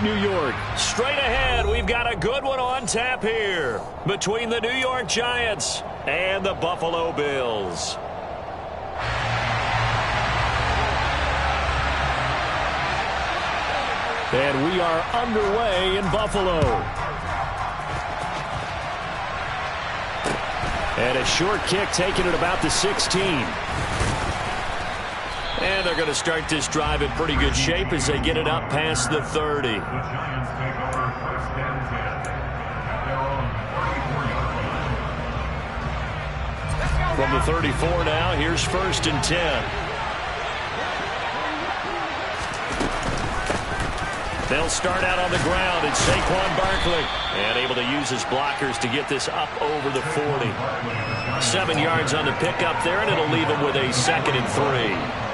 New York. Straight ahead, we've got a good one on tap here between the New York Giants and the Buffalo Bills. And we are underway in Buffalo. And a short kick taken at about the 16. And they're going to start this drive in pretty good shape as they get it up past the 30. From the 34 now, here's 1st and 10. They'll start out on the ground. It's Saquon Barkley. And able to use his blockers to get this up over the 40. 7 yards on the pickup there, and it'll leave him with a 2nd and 3.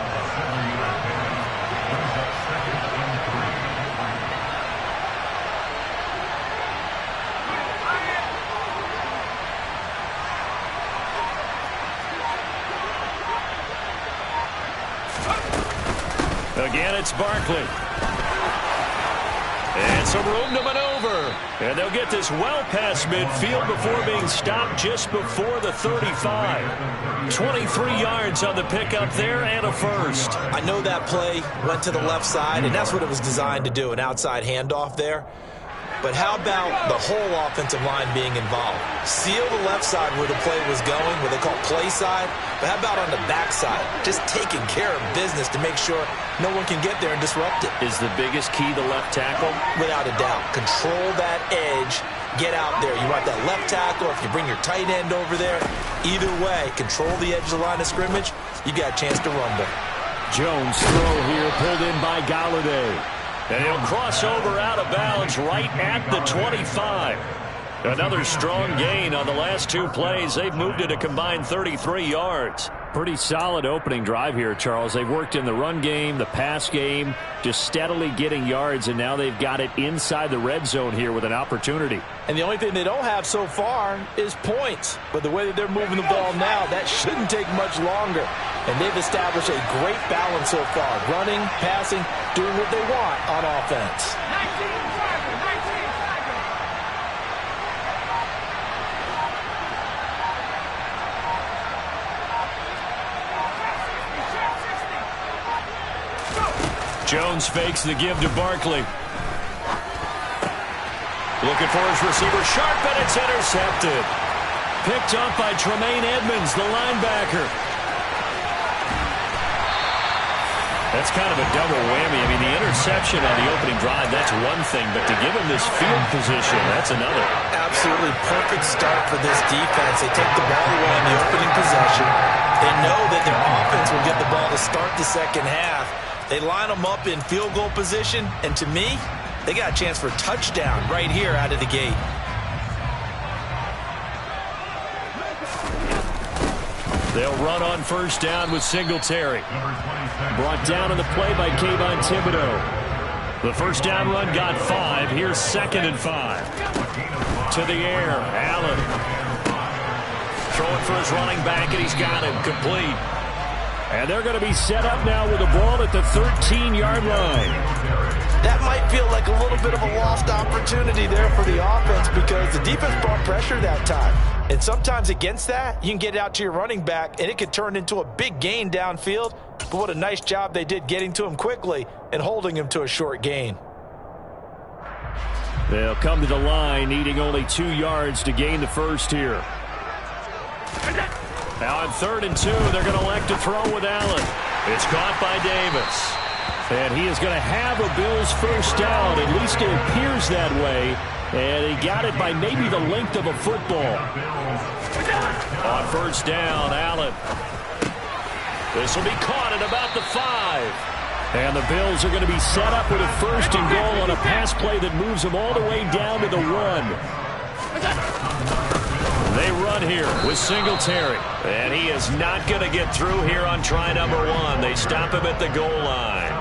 Again, it's Barkley. And some room to maneuver. And they'll get this well past midfield before being stopped just before the 35. 23 yards on the pickup there and a 1st. I know that play went to the left side, and that's what it was designed to do, an outside handoff there. But how about the whole offensive line being involved? Seal the left side where the play was going, what they call play side. But how about on the back side? Just taking care of business to make sure no one can get there and disrupt it. Is the biggest key the left tackle? Without a doubt. Control that edge. Get out there. You want that left tackle, or if you bring your tight end over there. Either way, control the edge of the line of scrimmage. You got a chance to rumble. Jones throw here pulled in by Galladay. And he'll cross over out of bounds right at the 25. Another strong gain on the last 2 plays. They've moved it a combined 33 yards. Pretty solid opening drive here, Charles. They've worked in the run game, the pass game, just steadily getting yards, and now they've got it inside the red zone here with an opportunity. And the only thing they don't have so far is points. But the way that they're moving the ball now, that shouldn't take much longer. And they've established a great balance so far. Running, passing, doing what they want on offense. Jones fakes the give to Barkley. Looking for his receiver, sharp, and it's intercepted. Picked up by Tremaine Edmonds, the linebacker. That's kind of a double whammy. I mean, the interception on the opening drive, that's one thing, but to give him this field position, that's another. Absolutely perfect start for this defense. They take the ball away in the opening possession. They know that their offense will get the ball to start the second half. They line them up in field goal position, and to me, they got a chance for a touchdown right here out of the gate. They'll run on 1st down with Singletary. Brought down on the play by Kayvon Thibodeau. The 1st down run got 5. Here's 2nd and 5. To the air, Allen. Throwing for his running back, and he's got him complete. And they're going to be set up now with the ball at the 13-yard line. That might feel like a little bit of a lost opportunity there for the offense because the defense brought pressure that time. And sometimes against that, you can get it out to your running back, and it could turn into a big gain downfield. But what a nice job they did getting to him quickly and holding him to a short gain. They'll come to the line, needing only 2 yards to gain the 1st here. Now on 3rd and 2, they're going to elect to throw with Allen. It's caught by Davis. And he is going to have a Bills 1st down. At least it appears that way. And he got it by maybe the length of a football. On 1st down, Allen. This will be caught at about the 5. And the Bills are going to be set up with a 1st and goal on a pass play that moves them all the way down to the 1. They run here with Singletary. And he is not going to get through here on try number 1. They stop him at the goal line.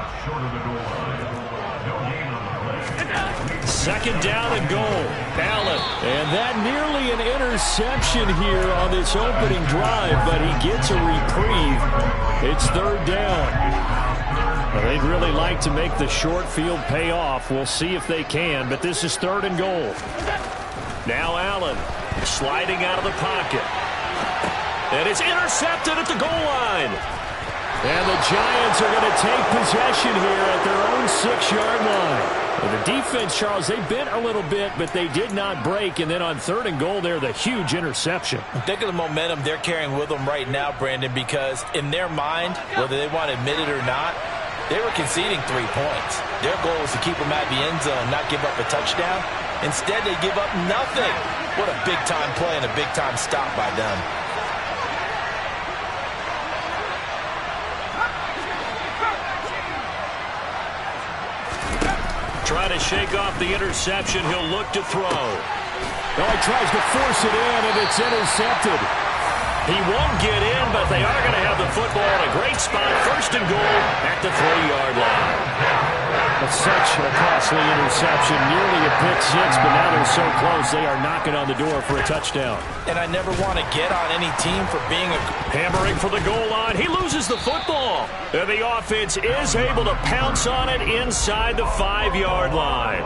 2nd down and goal. Allen. And that nearly an interception here on this opening drive, but he gets a reprieve. It's 3rd down. Well, they'd really like to make the short field pay off. We'll see if they can, but this is 3rd and goal. Now Allen sliding out of the pocket. And it's intercepted at the goal line. And the Giants are going to take possession here at their own 6-yard line. Well, the defense, Charles, they bent a little bit, but they did not break. And then on 3rd and goal there, the huge interception. Think of the momentum they're carrying with them right now, Brandon, because in their mind, whether they want to admit it or not, they were conceding 3 points. Their goal was to keep them out of the end zone, not give up a touchdown. Instead, they give up nothing. What a big-time play and a big-time stop by them. Trying to shake off the interception. He'll look to throw. Oh, he tries to force it in, and it's intercepted. He won't get in, but they are going to have the football in a great spot. 1st and goal at the 3-yard line. That's such a costly interception. Nearly a pick six, but now they're so close, they are knocking on the door for a touchdown. And I never want to get on any team for being hammering for the goal line. He loses the football. And the offense is able to pounce on it inside the 5-yard line.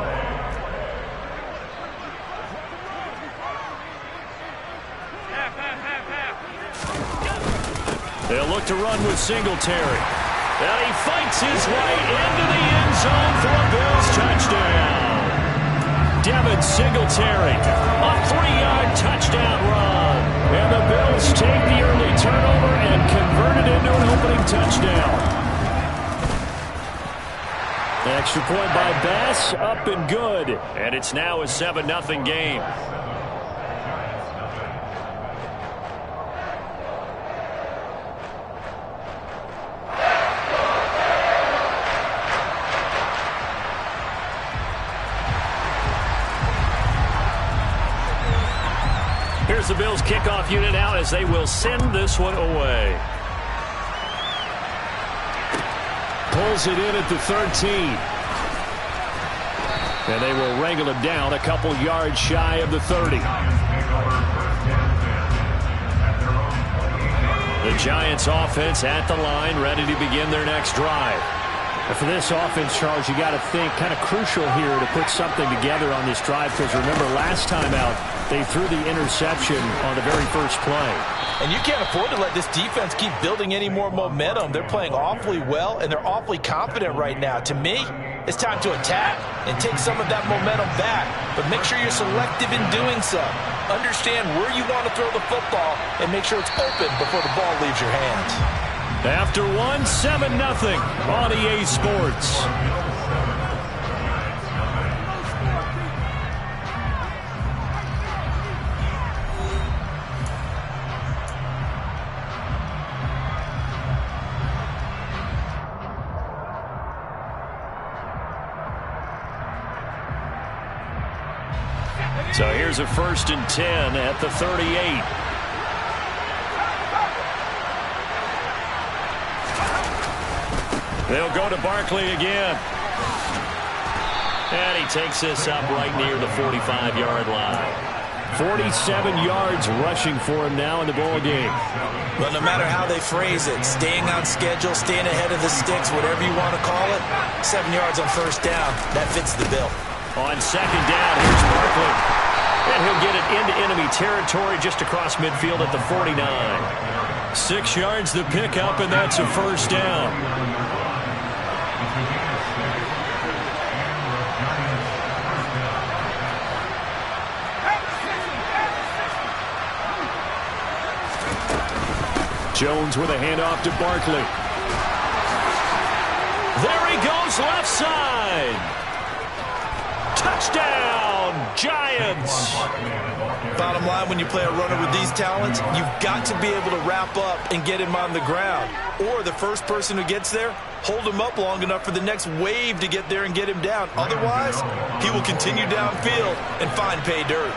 They'll look to run with Singletary. And he fights his way into the end zone for a Bills touchdown. Devin Singletary, a 3-yard touchdown run. And the Bills take the early turnover and convert it into an opening touchdown. Extra point by Bass, up and good. And it's now a 7-0 game. Here's the Bills kickoff unit out as they will send this one away. Pulls it in at the 13. And they will wrangle him down a couple yards shy of the 30. The Giants offense at the line, ready to begin their next drive. And for this offense, Charles, you got to think kind of crucial here to put something together on this drive, because remember last time out they threw the interception on the very first play. And you can't afford to let this defense keep building any more momentum. They're playing awfully well, and they're awfully confident right now. To me, it's time to attack and take some of that momentum back. But make sure you're selective in doing so. Understand where you want to throw the football and make sure it's open before the ball leaves your hands. After 7-0 on EA Sports. So here's a 1st and 10 at the 38. They'll go to Barkley again. And he takes this up right near the 45-yard line. 47 yards rushing for him now in the ball game. Well, no matter how they phrase it, staying on schedule, staying ahead of the sticks, whatever you want to call it, 7 yards on 1st down, that fits the bill. On 2nd down, here's Barkley. And he'll get it into enemy territory just across midfield at the 49. 6 yards the pickup, and that's a 1st down. Jones with a handoff to Barkley. There he goes, left side. Touchdown, Giants. Bottom line, when you play a runner with these talents, you've got to be able to wrap up and get him on the ground. Or the first person who gets there, hold him up long enough for the next wave to get there and get him down. Otherwise, he will continue downfield and find pay dirt.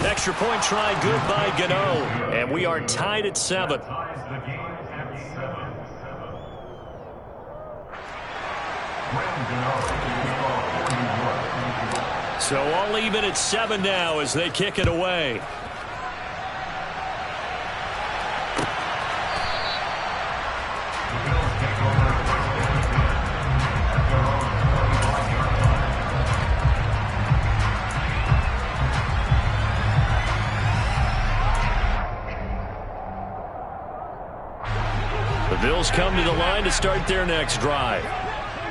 Extra point try good by Gano. And we are tied at 7. So all even at 7 now as they kick it away. Bills come to the line to start their next drive.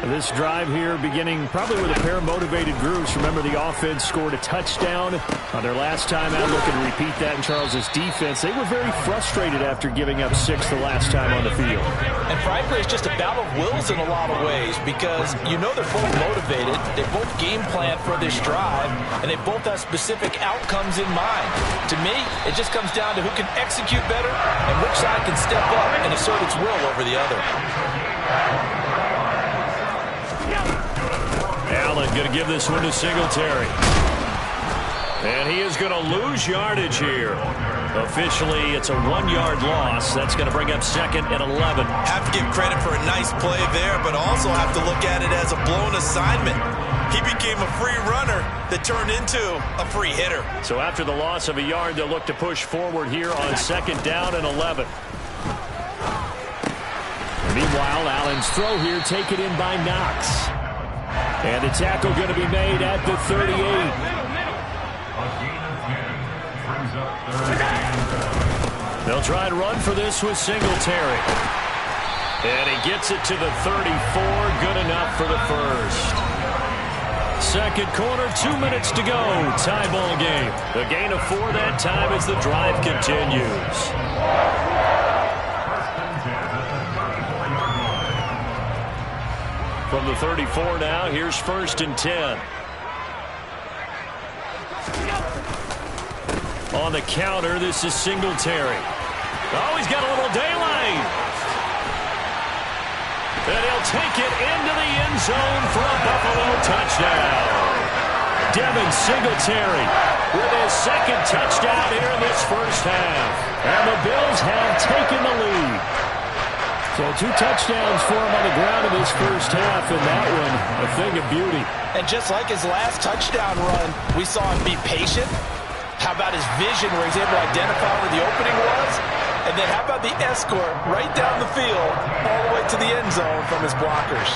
This drive here beginning probably with a pair of motivated groups. Remember, the offense scored a touchdown on their last time out. Looking to repeat that in Charles' defense. They were very frustrated after giving up 6 the last time on the field. And frankly, it's just a battle of wills in a lot of ways because you know they're both motivated. They both game plan for this drive, and they both have specific outcomes in mind. To me, it just comes down to who can execute better and which side can step up and assert its will over the other. Allen going to give this one to Singletary. And he is going to lose yardage here. Officially, it's a 1-yard loss. That's going to bring up 2nd and 11. Have to give credit for a nice play there, but also have to look at it as a blown assignment. He became a free runner that turned into a free hitter. So after the loss of a yard, they'll look to push forward here on 2nd down and 11. Meanwhile, Allen's throw here taken in by Knox. And the tackle going to be made at the 38. They'll try and run for this with Singletary. And he gets it to the 34. Good enough for the first. Second quarter, 2 minutes to go. Tie ball game. A gain of 4 that time as the drive continues. From the 34 now, here's 1st and 10. On the counter, this is Singletary. Oh, he's got a little daylight. And he'll take it into the end zone for a Buffalo touchdown. Devin Singletary with his 2nd touchdown here in this first half. And the Bills have taken the lead. So 2 touchdowns for him on the ground in this first half, and that one a thing of beauty. And just like his last touchdown run, we saw him be patient. How about his vision where he's able to identify where the opening was? And then how about the escort right down the field all the way to the end zone from his blockers?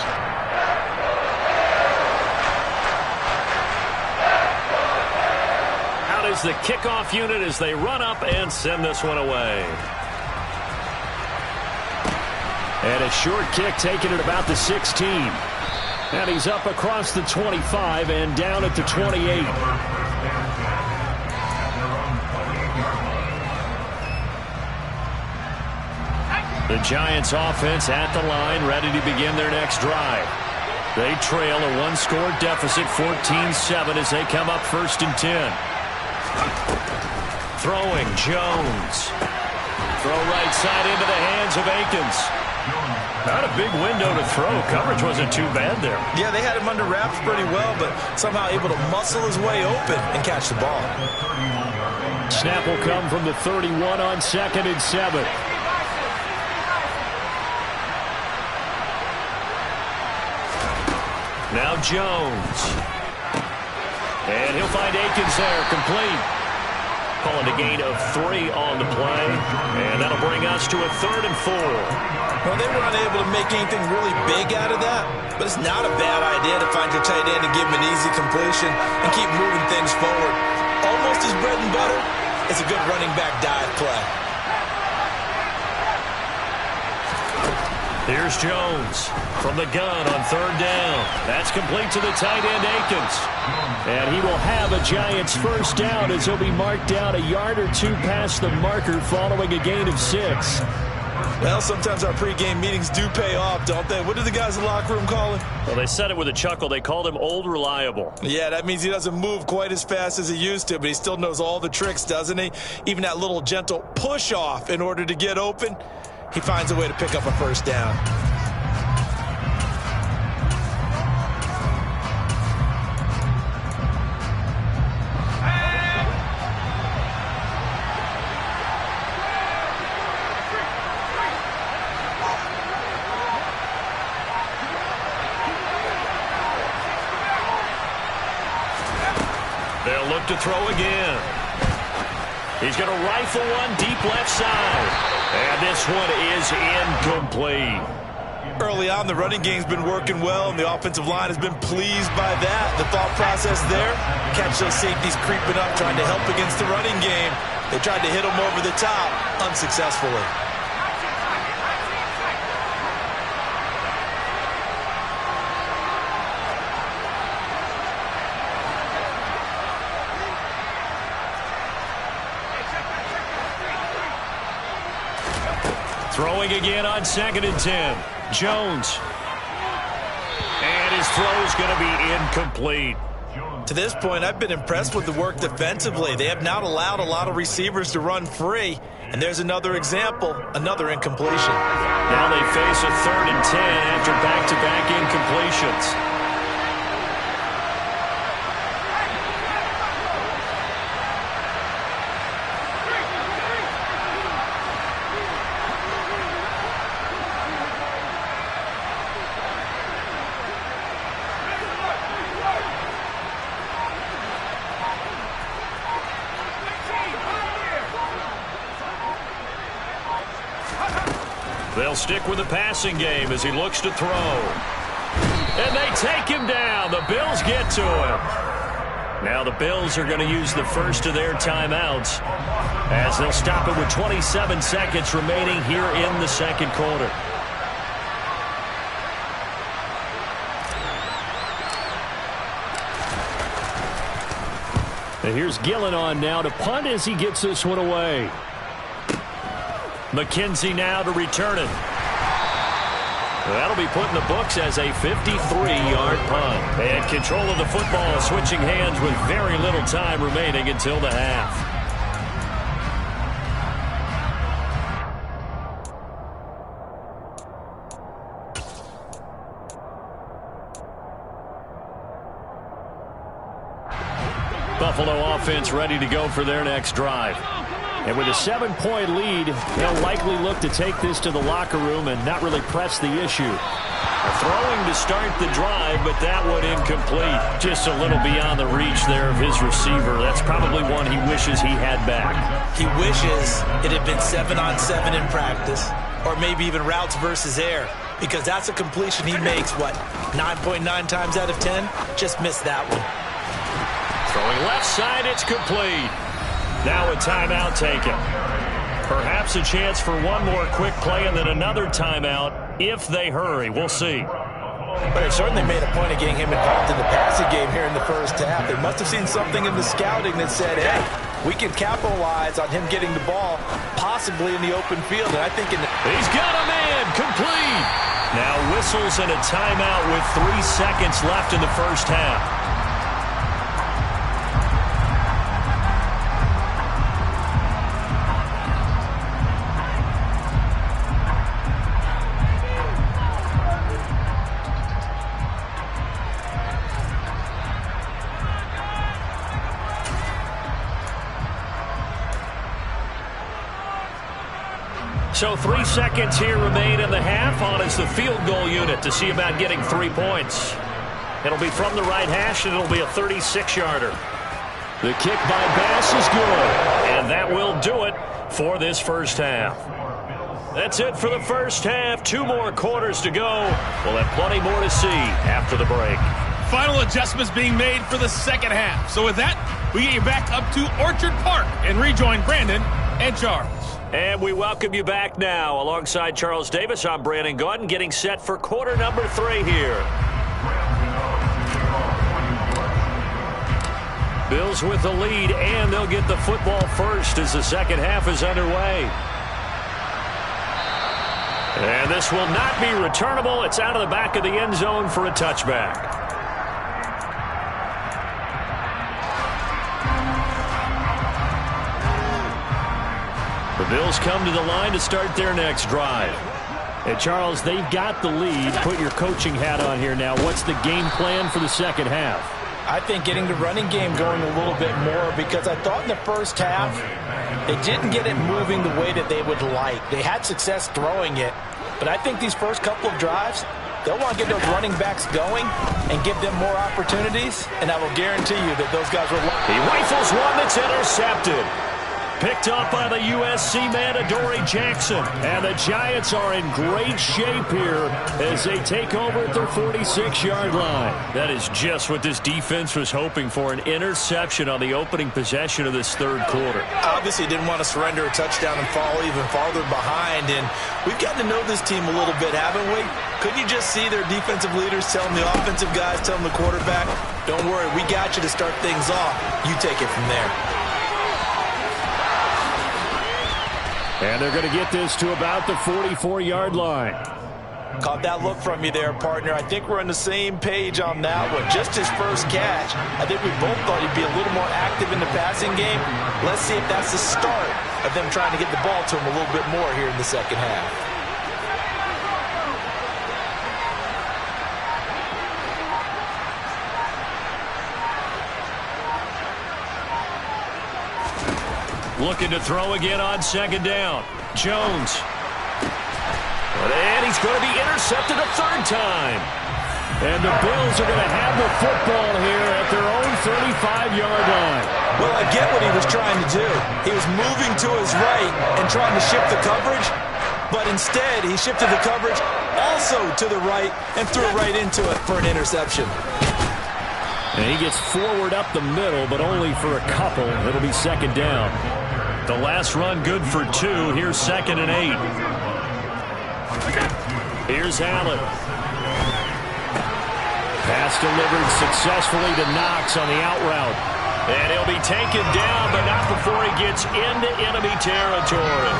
Out is the kickoff unit as they run up and send this one away. And a short kick taken at about the 16. And he's up across the 25 and down at the 28. The Giants offense at the line, ready to begin their next drive. They trail a 1-score deficit, 14-7 as they come up 1st and 10. Throwing, Jones. Throw right side into the hands of Akins. Not a big window to throw. Coverage wasn't too bad there. Yeah, they had him under wraps pretty well, but somehow able to muscle his way open and catch the ball. Snap will come from the 31 on 2nd and 7. Now Jones. And he'll find Akins there, complete. Calling a gain of 3 on the play. And that'll bring us to a 3rd and 4. Well, they were unable to make anything really big out of that, but it's not a bad idea to find your tight end and give him an easy completion and keep moving things forward. Almost his bread and butter. It's a good running back dive play. Here's Jones from the gun on 3rd down. That's complete to the tight end, Akins. And he will have a Giants first down as he'll be marked out a yard or 2 past the marker following a gain of 6. Well, sometimes our pregame meetings do pay off, don't they? What do the guys in the locker room call him? Well, they said it with a chuckle. They called him Old Reliable. Yeah, that means he doesn't move quite as fast as he used to, but he still knows all the tricks, doesn't he? Even that little gentle push-off in order to get open, he finds a way to pick up a first down. They'll look to throw again. He's going to rifle one deep left side. And this one is incomplete. Early on, the running game's been working well, and the offensive line has been pleased by that. The thought process there, catch those safeties creeping up, trying to help against the running game. They tried to hit them over the top, unsuccessfully. Throwing again on 2nd and 10. Jones. And his throw is going to be incomplete. To this point, I've been impressed with the work defensively. They have not allowed a lot of receivers to run free. And there's another example, another incompletion. Now they face a 3rd and 10 after back-to-back incompletions. They'll stick with the passing game as he looks to throw. And they take him down. The Bills get to him. Now the Bills are going to use the first of their timeouts as they'll stop it with 27 seconds remaining here in the second quarter. And here's Gillen on now to punt as he gets this one away. McKenzie now to return it. That'll be put in the books as a 53-yard punt. And control of the football switching hands with very little time remaining until the half. Buffalo offense ready to go for their next drive. And with a 7-point lead, they'll likely look to take this to the locker room and not really press the issue. Throwing to start the drive, but that one incomplete. Just a little beyond the reach there of his receiver. That's probably one he wishes he had back. He wishes it had been 7-on-7 in practice, or maybe even routes versus air, because that's a completion he makes, 9.9 times out of 10? Just missed that one. Throwing left side, it's complete. Now a timeout taken. Perhaps a chance for one more quick play and then another timeout if they hurry. We'll see. But it certainly made a point of getting him involved in the passing game here in the first half. They must have seen something in the scouting that said, hey, we can capitalize on him getting the ball, possibly in the open field. And I think he's got a man, complete. Now whistles and a timeout with 3 seconds left in the first half. So 3 seconds here remain in the half. On is the field goal unit to see about getting 3 points. It'll be from the right hash, and it'll be a 36-yarder. The kick by Bass is good. And that will do it for this first half. That's it for the first half. 2 more quarters to go. We'll have plenty more to see after the break. Final adjustments being made for the second half. So with that, we get you back up to Orchard Park and rejoin Brandon and Charles. And we welcome you back now. Alongside Charles Davis, I'm Brandon Gaudin, getting set for quarter number 3 here. Bills with the lead, and they'll get the football first as the second half is underway. And this will not be returnable. It's out of the back of the end zone for a touchback. The Bills come to the line to start their next drive. And Charles, they've got the lead. Put your coaching hat on here now. What's the game plan for the second half? I think getting the running game going a little bit more, because I thought in the first half they didn't get it moving the way that they would like. They had success throwing it, but I think these first couple of drives, they'll want to get those running backs going and give them more opportunities, and I will guarantee you that those guys will. He rifles one that's intercepted. Picked up by the USC man, Adoree Jackson. And the Giants are in great shape here as they take over at their 46-yard line. That is just what this defense was hoping for, an interception on the opening possession of this third quarter. Obviously didn't want to surrender a touchdown and fall even farther behind, and we've gotten to know this team a little bit, haven't we? Couldn't you just see their defensive leaders telling the offensive guys, telling the quarterback, don't worry, we got you to start things off. You take it from there. And they're going to get this to about the 44-yard line. Caught that look from you there, partner. I think we're on the same page on that one. Just his first catch, I think we both thought he'd be a little more active in the passing game. Let's see if that's the start of them trying to get the ball to him a little bit more here in the second half. Looking to throw again on second down. Jones. And he's going to be intercepted a third time. And the Bills are going to have the football here at their own 35-yard line. Well, I get what he was trying to do. He was moving to his right and trying to shift the coverage, but instead he shifted the coverage also to the right and threw right into it for an interception. And he gets forward up the middle, but only for a couple. It'll be second down. The last run good for 2. Here's 2nd and 8. Here's Allen. Pass delivered successfully to Knox on the out route. And he'll be taken down, but not before he gets into enemy territory.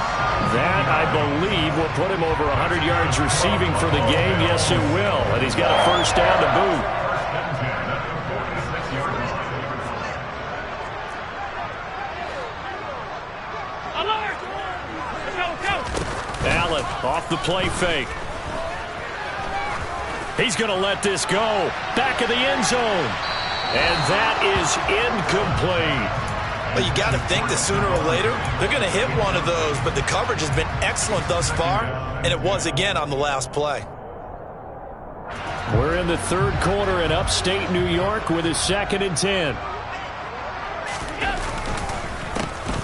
That, I believe, will put him over 100 yards receiving for the game. Yes, it will. And he's got a first down to boot. Allen off the play fake. He's going to let this go. Back of the end zone. And that is incomplete. But you got to think that sooner or later they're going to hit one of those, but the coverage has been excellent thus far, and it was again on the last play. We're in the third quarter in upstate New York with a 2nd and 10.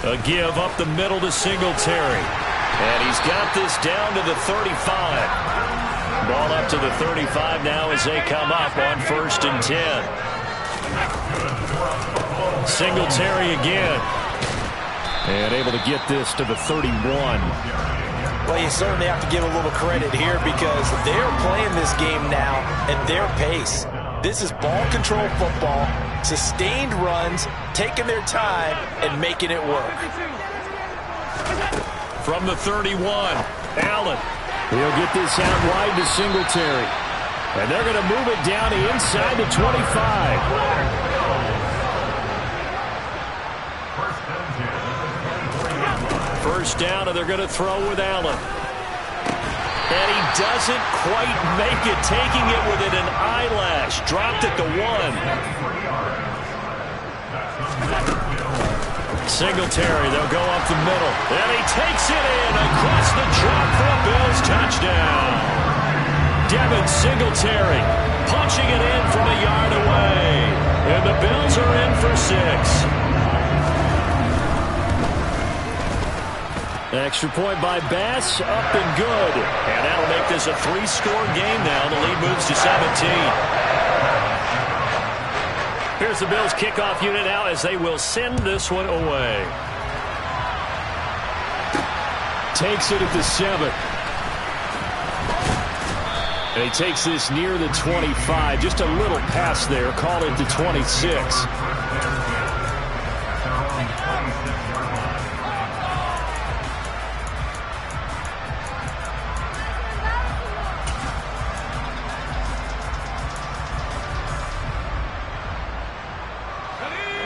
A give up the middle to Singletary. And he's got this down to the 35. Ball up to the 35 now as they come up on 1st and 10. Singletary again. And able to get this to the 31. Well, you certainly have to give a little credit here because they're playing this game now at their pace. This is ball control football, sustained runs, taking their time, and making it work. From the 31, Allen. He'll get this out wide to Singletary. And they're going to move it down to inside the 25. First down, and they're going to throw with Allen. And he doesn't quite make it, taking it within an eyelash. Dropped at the 1. Singletary, they'll go up the middle. And he takes it in across the chalk for a Bills touchdown. Devin Singletary punching it in from a yard away. And the Bills are in for 6. Extra point by Bass, up and good. And that'll make this a 3-score game now. The lead moves to 17. Here's the Bills kickoff unit now as they will send this one away. Takes it at the 7. And he takes this near the 25. Just a little pass there. Call it the 26.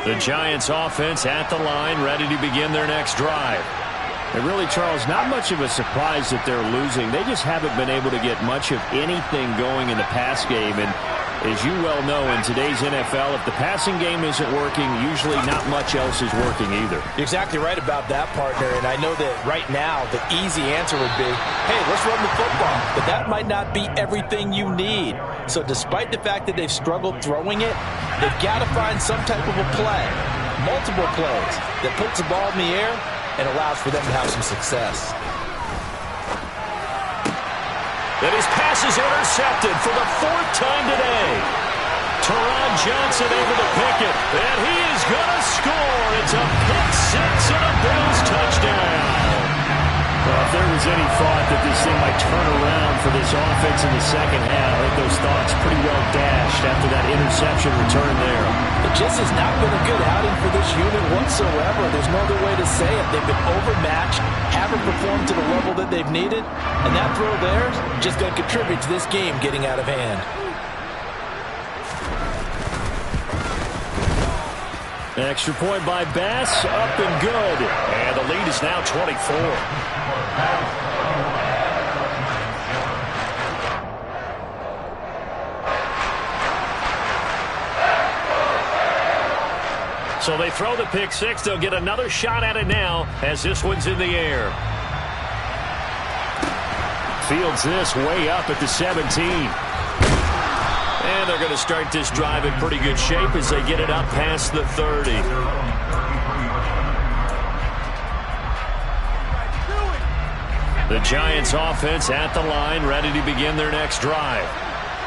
The Giants offense at the line, ready to begin their next drive. And really, Charles, not much of a surprise that they're losing. They just haven't been able to get much of anything going in the pass game. And as you well know, in today's NFL, if the passing game isn't working, usually not much else is working either. You're exactly right about that, partner. And I know that right now the easy answer would be, hey, let's run the football. But that might not be everything you need. So despite the fact that they've struggled throwing it, they've got to find some type of a play, multiple plays, that puts the ball in the air and allows for them to have some success. And his pass is intercepted for the 4th time today. Teron Johnson able to pick it, and he is going to score. It's a pick 6 and a Bills touchdown. Well, if there was any thought that this thing might turn around for this offense in the second half, I think those thoughts pretty well dashed after that interception return there. It just has not been a good outing for this unit whatsoever. There's no other way to say it. They've been overmatched, haven't performed to the level that they've needed, and that throw there is just going to contribute to this game getting out of hand. Extra point by Bass, up and good. And the lead is now 24. So they throw the pick six. They'll get another shot at it now as this one's in the air. Fields this way up at the 17. And they're going to start this drive in pretty good shape as they get it up past the 30. The Giants offense at the line, ready to begin their next drive.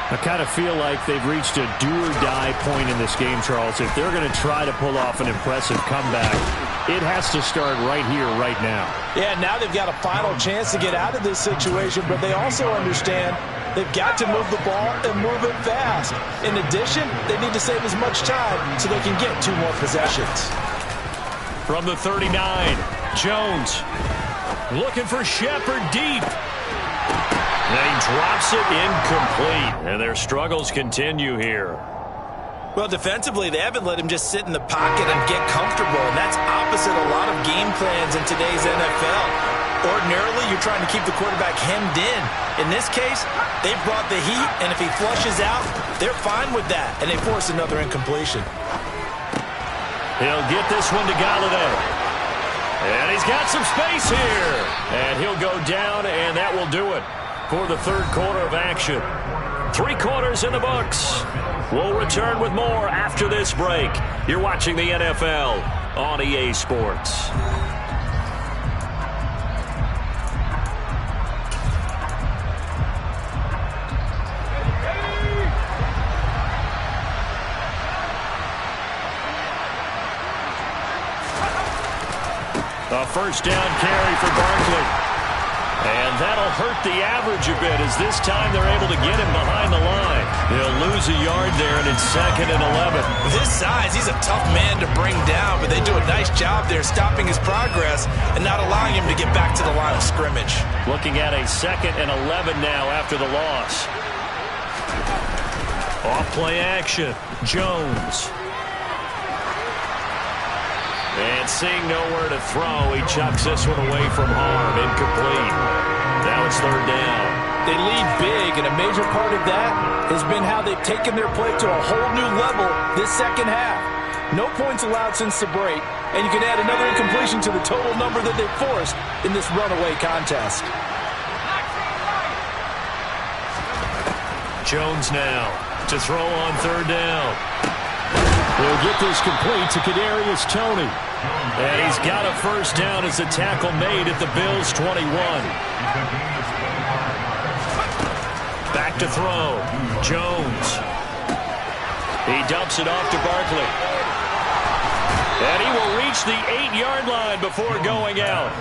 I kind of feel like they've reached a do-or-die point in this game, Charles. If they're going to try to pull off an impressive comeback, it has to start right here, right now. Yeah, now they've got a final chance to get out of this situation, but they also understand they've got to move the ball and move it fast. In addition, they need to save as much time so they can get 2 more possessions. From the 39, Jones looking for Shepard deep. And he drops it incomplete, and their struggles continue here. Well, defensively, they haven't let him just sit in the pocket and get comfortable, and that's opposite a lot of game plans in today's NFL. Ordinarily, you're trying to keep the quarterback hemmed in. In this case, they've brought the heat, and if he flushes out, they're fine with that, and they force another incompletion. He'll get this one to Galladay. And he's got some space here. And he'll go down, and that will do it for the third quarter of action. 3 quarters in the books. We'll return with more after this break. You're watching the NFL on EA Sports. A first down carry for Barkley. And that'll hurt the average a bit as this time they're able to get him behind the line. He'll lose a yard there, and it's 2nd and 11. With his size, he's a tough man to bring down, but they do a nice job there stopping his progress and not allowing him to get back to the line of scrimmage. Looking at a 2nd and 11 now after the loss. Off-play action. Jones. And seeing nowhere to throw, he chucks this one away from harm. Incomplete. Now it's 3rd down. They lead big, and a major part of that has been how they've taken their play to a whole new level this second half. No points allowed since the break, and you can add another incompletion to the total number that they've forced in this runaway contest. Jones now to throw on 3rd down. He'll get this complete to Kadarius Toney. And he's got a first down as the tackle made at the Bills' 21. Back to throw. Jones. He dumps it off to Barkley. And he will reach the 8-yard line before going out.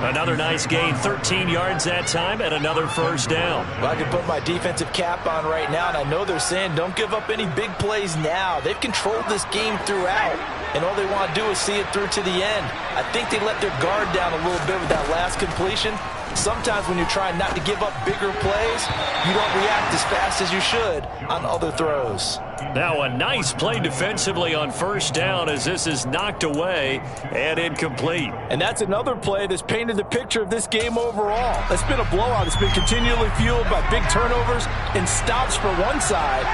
Another nice gain, 13 yards that time, and another first down. Well, I can put my defensive cap on right now, and I know they're saying don't give up any big plays now. They've controlled this game throughout, and all they want to do is see it through to the end. I think they let their guard down a little bit with that last completion. Sometimes when you're trying not to give up bigger plays, you don't react as fast as you should on other throws. Now a nice play defensively on first down as this is knocked away and incomplete. And that's another play that's painted the picture of this game overall. It's been a blowout. It's been continually fueled by big turnovers and stops for one side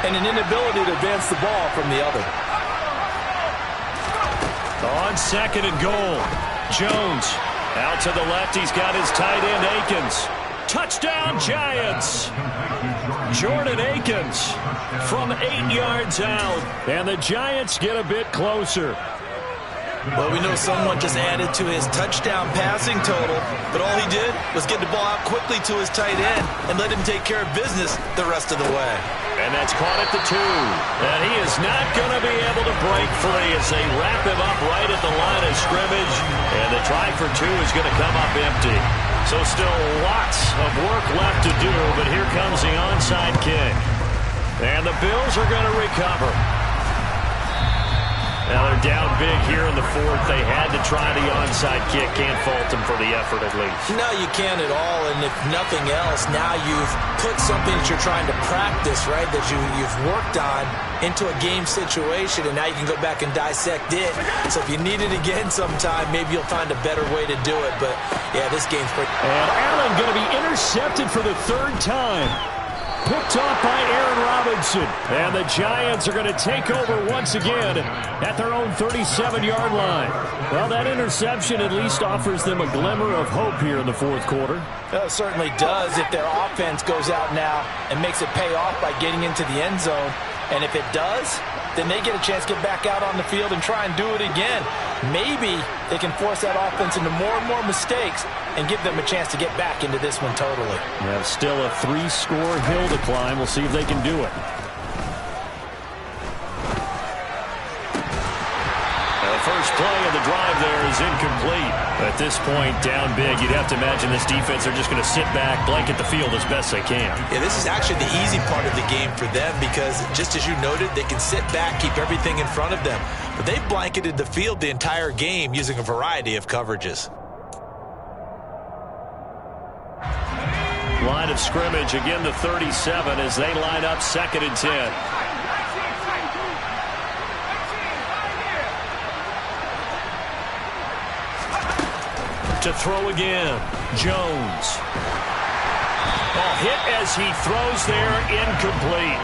and an inability to advance the ball from the other. On 2nd and goal, Jones out to the left. He's got his tight end Akins. Touchdown Giants. Jordan Akins from 8 yards out. And the Giants get a bit closer. Well, we know someone just added to his touchdown passing total, but all he did was get the ball out quickly to his tight end and let him take care of business the rest of the way. And that's caught at the 2. And he is not going to be able to break free as they wrap him up right at the line of scrimmage. And the try for 2 is going to come up empty. So still lots of work left to do, but here comes the onside kick. And the Bills are going to recover. Now they're down big here in the 4th. They had to try the onside kick. Can't fault them for the effort at least. No, you can't at all. And if nothing else, now you've put something that you're trying to practice, right, that you've worked on into a game situation, and now you can go back and dissect it. So if you need it again sometime, maybe you'll find a better way to do it. But, yeah, this game's pretty... And Allen going to be intercepted for the 3rd time. Picked off by Aaron Robinson. And the Giants are going to take over once again at their own 37-yard line. Well, that interception at least offers them a glimmer of hope here in the 4th quarter. Well, it certainly does if their offense goes out now and makes it pay off by getting into the end zone. And if it does, then they get a chance to get back out on the field and try and do it again. Maybe they can force that offense into more and more mistakes and give them a chance to get back into this one totally. Yeah, still a 3-score hill to climb. We'll see if they can do it. The first play of the drive there is incomplete. At this point, down big, you'd have to imagine this defense are just going to sit back, blanket the field as best they can. Yeah, this is actually the easy part of the game for them because, just as you noted, they can sit back, keep everything in front of them. But they've blanketed the field the entire game using a variety of coverages. Line of scrimmage, again the 37 as they line up 2nd and 10. To throw again, Jones. Oh, hit as he throws there, incomplete.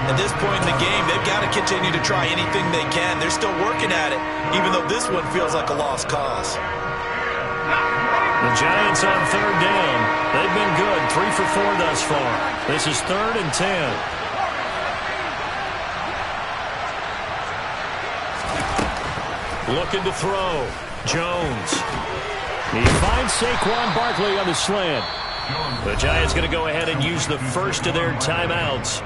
At this point in the game, they've got to continue to try anything they can. They're still working at it, even though this one feels like a lost cause. The Giants on 3rd down. They've been good, 3 for 4 thus far. This is 3rd and 10. Looking to throw, Jones. He finds Saquon Barkley on the slant. The Giants going to go ahead and use the first of their timeouts.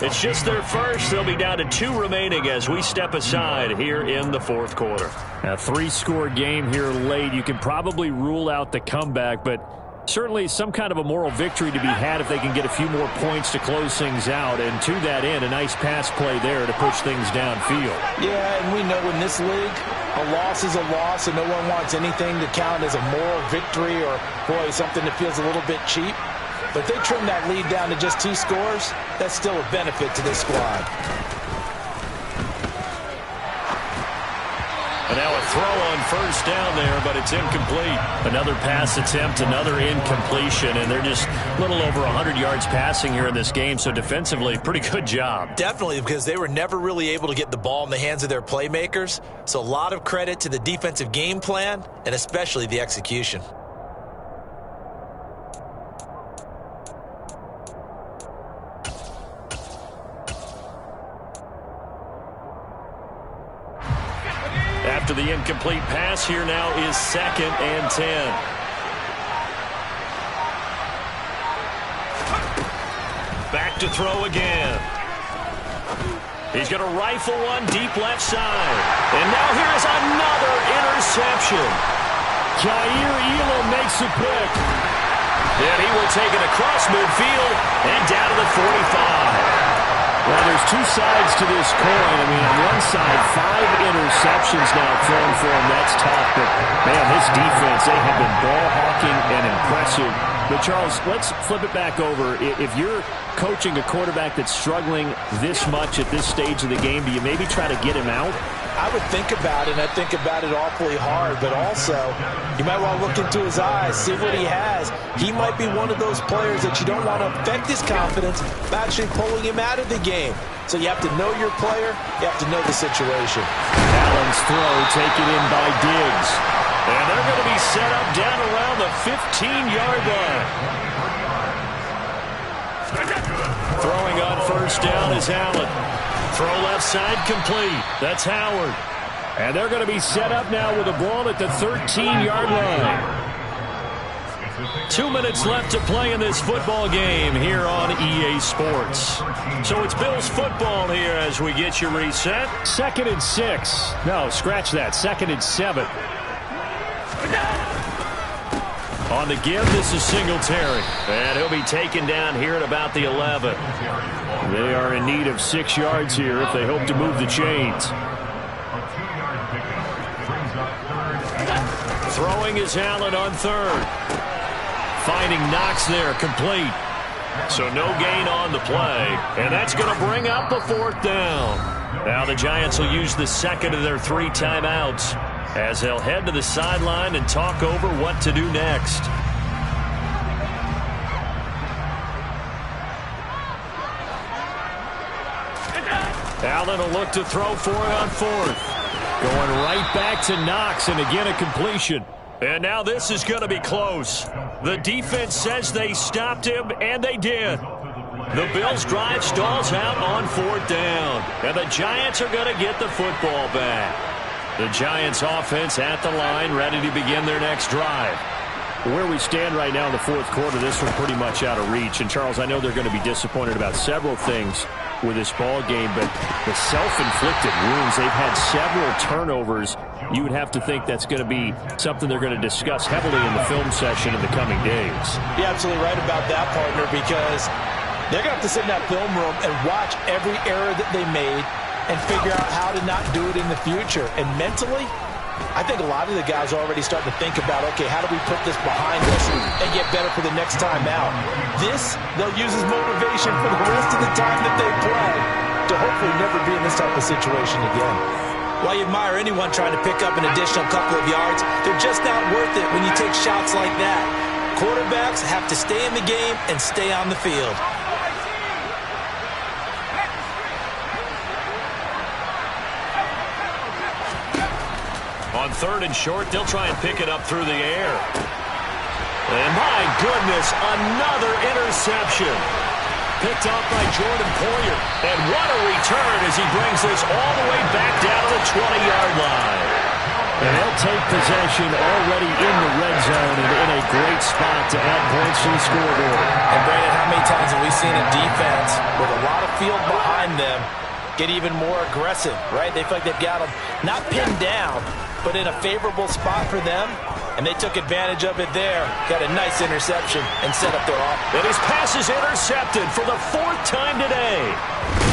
It's just their first. They'll be down to 2 remaining as we step aside here in the 4th quarter. A 3-score game here late. You can probably rule out the comeback, but certainly some kind of a moral victory to be had if they can get a few more points to close things out. And to that end, a nice pass play there to push things downfield. Yeah, and we know in this league, a loss is a loss, and no one wants anything to count as a moral victory or, boy, something that feels a little bit cheap. But if they trim that lead down to just 2 scores, that's still a benefit to this squad. And now a throw on 1st down there, but it's incomplete. Another pass attempt, another incompletion, and they're just a little over 100 yards passing here in this game, so defensively, pretty good job. Definitely, because they were never really able to get the ball in the hands of their playmakers. So a lot of credit to the defensive game plan, and especially the execution. After the incomplete pass, here now is 2nd and 10. Back to throw again. He's going to rifle one deep left side. And now here's another interception. Jair Elam makes a pick. And he will take it across midfield and down to the 45. Well, there's 2 sides to this coin. I mean, on one side, 5 interceptions now thrown for him. That's tough. But, man, this defense, they have been ball hawking and impressive. But, Charles, let's flip it back over. If you're coaching a quarterback that's struggling this much at this stage of the game, do you maybe try to get him out? I would think about it, and I think about it awfully hard, but also you might want to look into his eyes, see what he has. He might be one of those players that you don't want to affect his confidence by actually pulling him out of the game. So you have to know your player, you have to know the situation. Allen's throw taken in by Diggs. And they're going to be set up down around the 15-yard line. Throwing on 1st down is Allen. Throw left side complete. That's Howard. And they're going to be set up now with the ball at the 13-yard line. 2 minutes left to play in this football game here on EA Sports. So it's Bills football here as we get you reset. 2nd and 6. No, scratch that. 2nd and 7. On the give, this is Singletary. And he'll be taken down here at about the 11. They are in need of 6 yards here if they hope to move the chains. Throwing is Allen on 3rd. Finding Knox there, complete. So no gain on the play. And that's going to bring up a 4th down. Now the Giants will use the second of their 3 timeouts as they'll head to the sideline and talk over what to do next. Allen will look to throw for it on 4th. Going right back to Knox, and again a completion. And now this is going to be close. The defense says they stopped him, and they did. The Bills' drive stalls out on 4th down. And the Giants are going to get the football back. The Giants' offense at the line, ready to begin their next drive. Where we stand right now in the 4th quarter, this one's pretty much out of reach. And, Charles, I know they're going to be disappointed about several things with this ball game, but the self-inflicted wounds, they've had several turnovers. You would have to think that's going to be something they're going to discuss heavily in the film session in the coming days. You're absolutely right about that, partner, because they're going to have to sit in that film room and watch every error that they made and figure out how to not do it in the future. And mentally, I think a lot of the guys are already starting to think about, okay, how do we put this behind us and get better for the next time out? This, they'll use as motivation for the rest of the time that they play to hopefully never be in this type of situation again. While you admire anyone trying to pick up an additional couple of yards, they're just not worth it when you take shots like that. Quarterbacks have to stay in the game and stay on the field. On 3rd and short, they'll try and pick it up through the air. And my goodness, another interception. Picked off by Jordan Poyer. And what a return as he brings this all the way back down to the 20-yard line. And they'll take possession already in the red zone and in a great spot to add points to the scoreboard. And, Brandon, how many times have we seen a defense with a lot of field behind them get even more aggressive, right? They feel like they've got them not pinned down, but in a favorable spot for them, and they took advantage of it there. Got a nice interception and set up their offense. And his pass is intercepted for the 4th time today.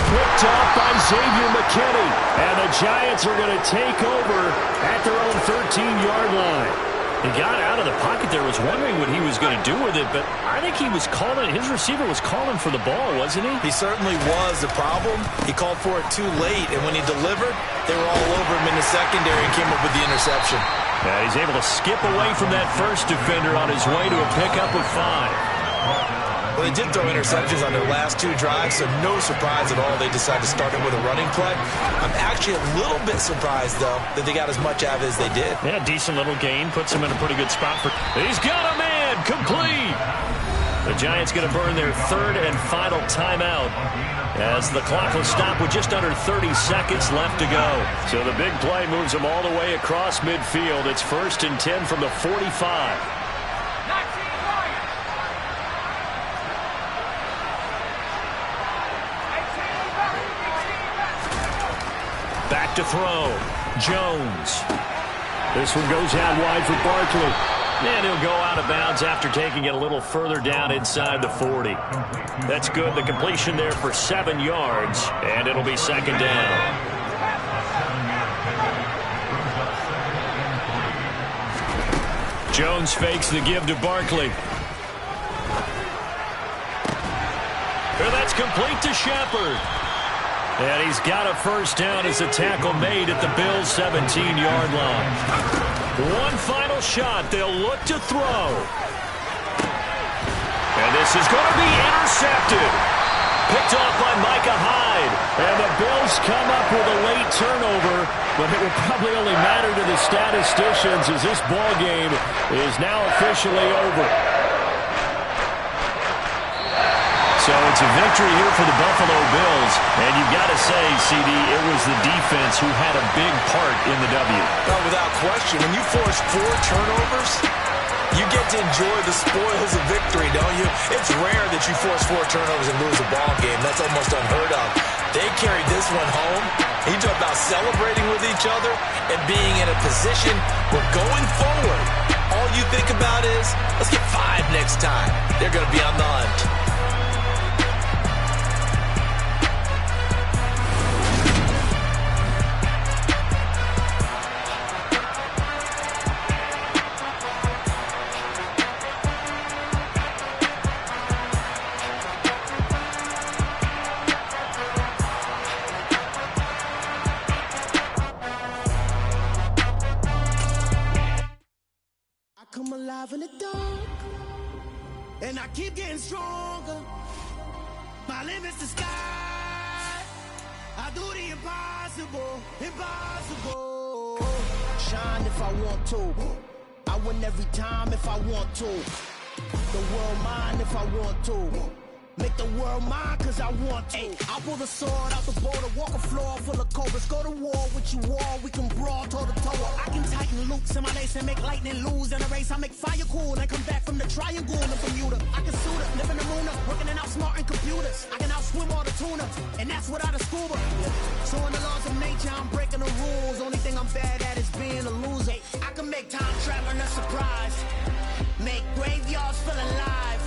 Picked off by Xavier McKinney. And the Giants are going to take over at their own 13-yard line. He got out of the pocket there, was wondering what he was going to do with it, but I think he was calling, his receiver was calling for the ball, wasn't he? He certainly was. The problem, he called for it too late, and when he delivered, they were all over him in the secondary and came up with the interception. Yeah, he's able to skip away from that first defender on his way to a pickup of 5. Well, they did throw interceptions on their last 2 drives, so no surprise at all they decided to start it with a running play. I'm actually a little bit surprised, though, that they got as much out of it as they did. Yeah, decent little gain. Puts him in a pretty good spot. He's got a man. Complete. The Giants going to burn their 3rd and final timeout as the clock will stop with just under 30 seconds left to go. So the big play moves them all the way across midfield. It's 1st and 10 from the 45. Back to throw. Jones. This one goes out wide for Barkley. And he'll go out of bounds after taking it a little further down inside the 40. That's good. The completion there for 7 yards. And it'll be 2nd down. Jones fakes the give to Barkley. And that's complete to Shepard. And he's got a 1st down as a tackle made at the Bills' 17-yard line. One final shot. They'll look to throw. And this is going to be intercepted. Picked off by Micah Hyde. And the Bills come up with a late turnover, but it will probably only matter to the statisticians as this ball game is now officially over. So So it's a victory here for the Buffalo Bills. And you've got to say, CD, it was the defense who had a big part in the W. Oh, without question. When you force 4 turnovers, you get to enjoy the spoils of victory, don't you? It's rare that you force 4 turnovers and lose a ball game. That's almost unheard of. They carried this one home. You talk about celebrating with each other and being in a position where going forward, all you think about is, let's get 5 next time. They're going to be on the hunt. Come alive in the dark, and I keep getting stronger. My limit's the sky. I do the impossible, impossible. Shine if I want to. I win every time if I want to. The world mine if I want to. Make the world mine cause I want to. Ay, I'll pull the sword out the border, walk a floor full of cobras. Go to war with you all, we can brawl toe to toe. I can tighten loops in my lace and make lightning lose in a race. I make fire cool and come back from the triangle in Bermuda. I can suit up, live in the moon up, working and outsmarting computers. I can outswim all the tuna, and that's without a scuba. Yeah. So in the laws of nature, I'm breaking the rules. Only thing I'm bad at is being a loser. I can make time traveling a surprise, make graveyards feel alive.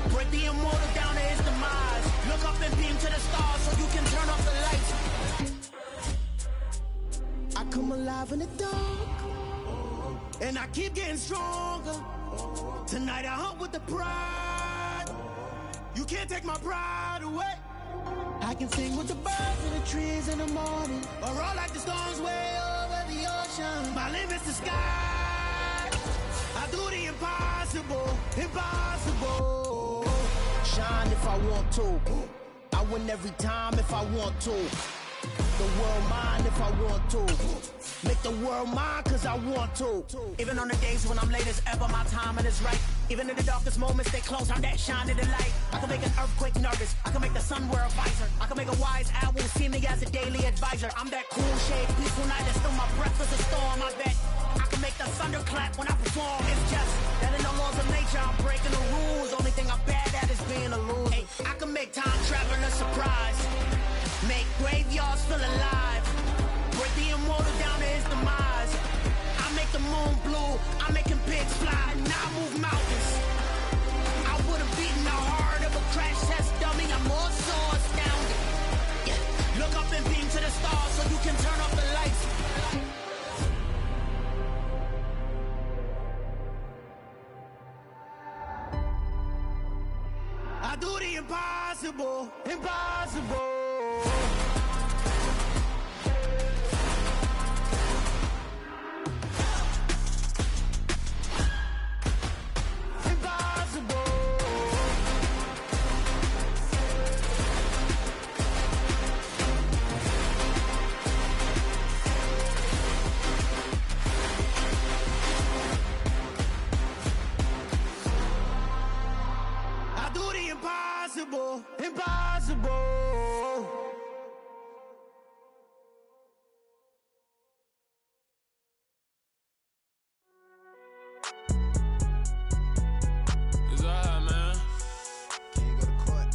Break the immortal down to his demise. Look up and beam to the stars so you can turn off the lights. I come alive in the dark, and I keep getting stronger. Tonight I hunt with the pride. You can't take my pride away. I can sing with the birds and the trees in the morning, or roll like the storms way over the ocean. My limit's the sky. I do the impossible, impossible. Shine if I want to. I win every time if I want to. The world mine if I want to. Make the world mine cause I want to. Even on the days when I'm late as ever, my timing is right. Even in the darkest moments, stay close, I'm that shining the light. I can make an earthquake nervous, I can make the sun wear a visor. I can make a wise owl see me as a daily advisor. I'm that cool shade, peaceful night that's still my breath is a storm, I bet. I can make the thunder clap when I perform. It's just that in the laws of nature, I'm breaking the rules. Only thing I'm bad at is being a loser. Hey, I can make time traveling a surprise, make graveyards feel alive. Break the immortal down to his demise. I make the moon blue, I'm making pigs fly. Now I move mountains. I would have beaten the heart of a crash test dummy. I'm more so astounded. Yeah. Look up and beam to the stars so you can turn off the lights. I do the impossible, impossible. Impossible, impossible. It's alright, man. Can you go to court?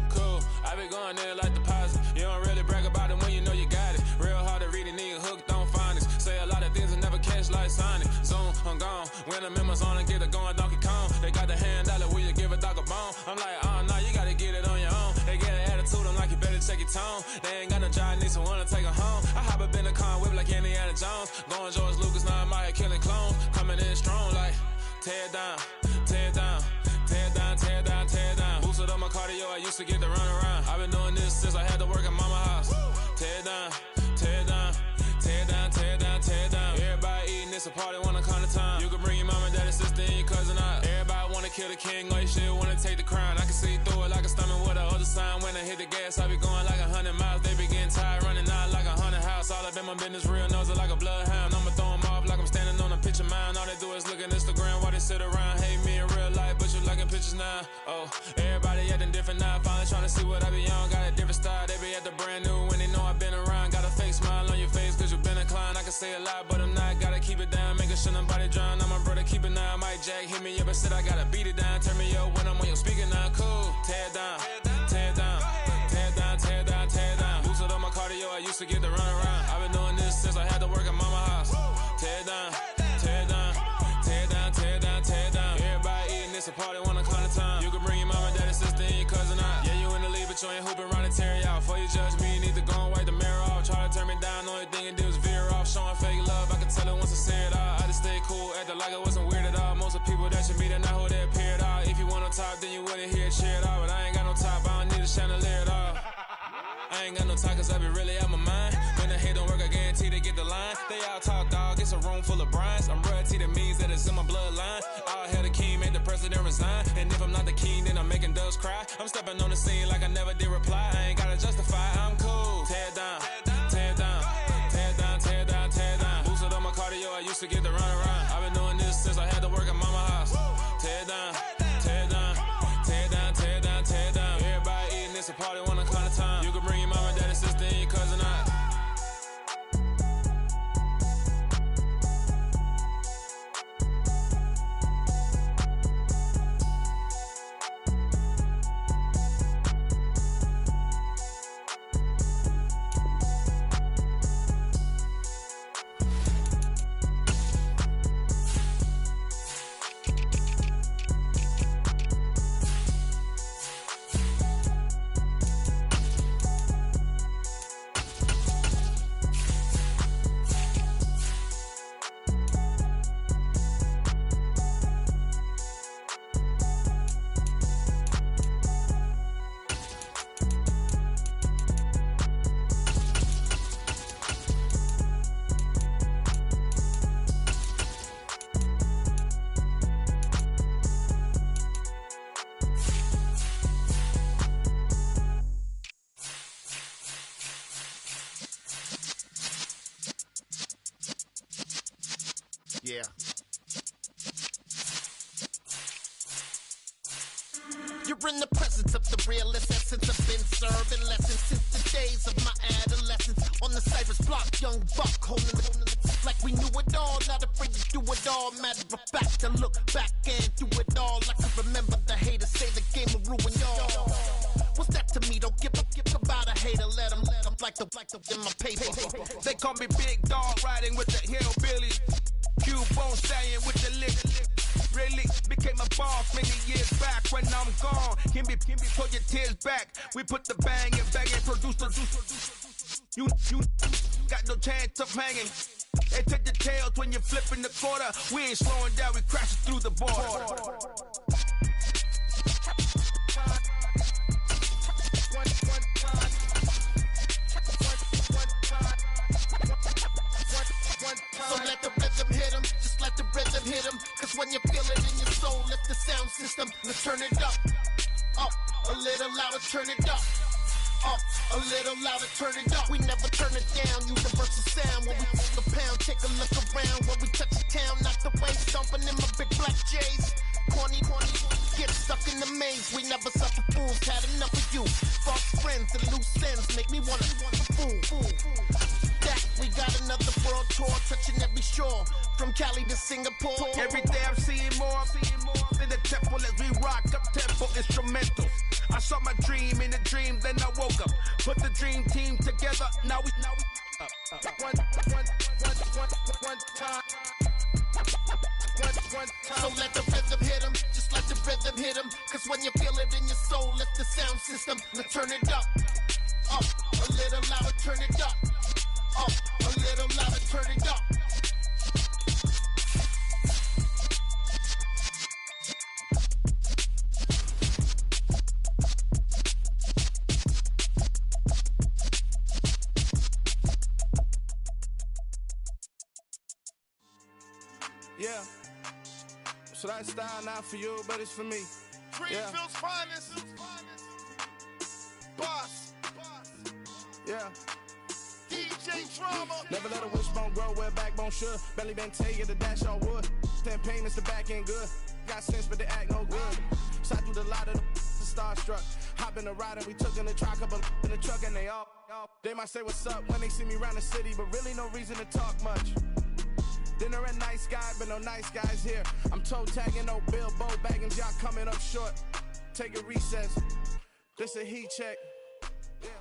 Cool. I been going there like deposit. You don't really brag about it when you know you got it. Real hard to read a nigga hooked, don't find it. Say a lot of things and never catch like sign it. Zoom, I'm gone. When I'm in my zone and get it going, Donkey Kong. They got the hand dollar, will you give a dog a bone? I'm like, oh, no, you gotta get it on your own. They get an attitude, I'm like, you better check your tone. They ain't got no job, need someone to take her home. I hop up in the car, whip like Indiana Jones. Going George Lucas, now I'm out here killing clones. Coming in strong like, tear down, tear down, tear down, tear down, tear down. Boosted up my cardio, I used to get to run around. I've been doing this since I had to work at mama house. Tear down, tear down, tear down, tear down, tear down. Everybody eating, it's a party, wanna come to time. You can bring your mama, daddy, sister, and your cousin out. Everybody wanna kill the king, or you shit wanna take the crown. I can see through it like a stomach with a other sign. When I hit the gas, I be going like 100 miles. They be getting tired, running out like 100 house. All up in my business, real nose like a bloodhound. I'ma throw them off like I'm standing on a picture mound. All they do is look at Instagram while they sit around. Hate me in real life, but you liking pictures bitches now. Oh, everybody acting different now. Finally trying to see what I be on. Got a different style. They be at the brand new when they know I've been around. Got a fake smile on your face cause you been inclined. I can say a lot, but I'm not. Gotta keep it down. Making sure nobody drown. I'm my brother, keep it now. Mike Jack hit me up and said I gotta beat it down. Turn me up when I'm on your speaker now. Cool. Tear it down. Tear it down. Tear it down. Tear it down. Tear it down. Boosted up my cardio. I used to get to run around. I've been doing this since I had to work at mama house. Tear it down. Tear it down. Tear it down. Tear it down. Tear it down. Everybody eating this a party one o'clock of time. You can bring your mama, daddy, sister, and your cousin out. Yeah, you in the lead, but you ain't hooping around and tear out. Before you judge me, you need to go and wipe the mirror off. Try to turn me down, only thing it did was veer off. Showing fake love, I can tell it once I say it all. I just stay cool, acting like it wasn't weird at all. Most of the people that you meet are not who they appear at all. If you want on top, then you wouldn't hear it cheer at all. But I ain't got no top, I don't need a chandelier at all. I ain't got no time cause I be really out my mind. When the hate don't work, I guarantee they get the line. They all talk dog, it's a room full of brinds. I'm royalty, that means that it's in my bloodline. All hell the king, made the president resign. And if I'm not the king, then I'm making doves cry. I'm stepping on the scene like I never did reply. I ain't gotta justify, I'm cool. Tear it down, tear it down, tear it down, tear it down, tear it down. Boosted up my cardio, I used to get to run around. I've been doing this since I had to work at mama house. Tear it down, tear it down, tear it down, tear it down, tear it down. Everybody eating this a party one o'clock of time. You can bring your mama, daddy, sister, and your cousin out. Yeah. You're in the presence of the realest essence. I've been serving lessons since the days of my adolescence. On the Cypress block, young buck holding it like we knew it all. Not afraid to do it all. Matter of fact, to look back and do it all. I can remember the haters say the game will ruin y'all. What's that to me? Don't give about a hater. Let them like the in my paper. They call me Big Dog, riding with the hillbillies. Cubone stallion with the lick. Really became a boss many years back. When I'm gone, can be pull your tears back. We put the bang and produce the you got no chance of hanging. They take the tails when you're flipping the quarter. We ain't slowing down, we crashing through the border. So let the rhythm hit him, just let the rhythm hit him. Cause when you feel it in your soul, lift the sound system. Let's turn it up, a little louder, turn it up. A little louder, turn it up. We never turn it down, universal sound. When we take a pound, take a look around. When we touch the town, knock the way, stomping in my big black J's. Corny, get stuck in the maze. We never suffer fools, had enough of you. False friends and loose ends make me wanna fool. That we got another world tour, touching every shore, from Cali to Singapore. Every day I'm seeing more in the temple as we rock up tempo instrumentals. I saw my dream in a dream, then I woke up. Put the dream team together, now we one time. So let the rhythm hit him, just let the rhythm hit him. Cause when you feel it in your soul, lift the sound system. Now turn it up, a little louder, turn it up. A little louder, turn it up. Yeah. So that style not for you, but it's for me. Greenfield's finest. Boss. Yeah. DJ Drama. Never let a wishbone grow where a backbone should. Belly been tell you the dash on wood. Then pain is the back end good. Got sense, but they act no good. I do the lot of the starstruck. Hop in the ride and we took in the truck, up in the truck, and they might say what's up when they see me around the city, but really no reason to talk much. Dinner at Nice Guy, but no nice guys here. I'm toe tagging, no Bilbo bagging, y'all coming up short. Take a recess. This a heat check. Yeah.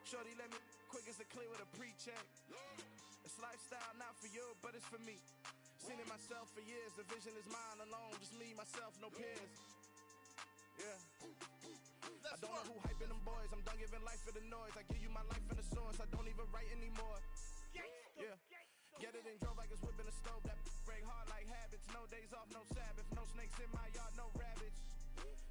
Shorty let me quick as a clear with a pre-check. It's lifestyle, not for you, but it's for me. Seen it myself for years. The vision is mine alone. Just me, myself, no peers. Yeah. I don't know who hyping them boys. I'm done giving life for the noise. I give you my life in the source. I don't even write anymore. Yeah. Get it and drove like it's whipping a stove. That break hard like habits. No days off, no Sabbath. No snakes in my yard, no rabbits.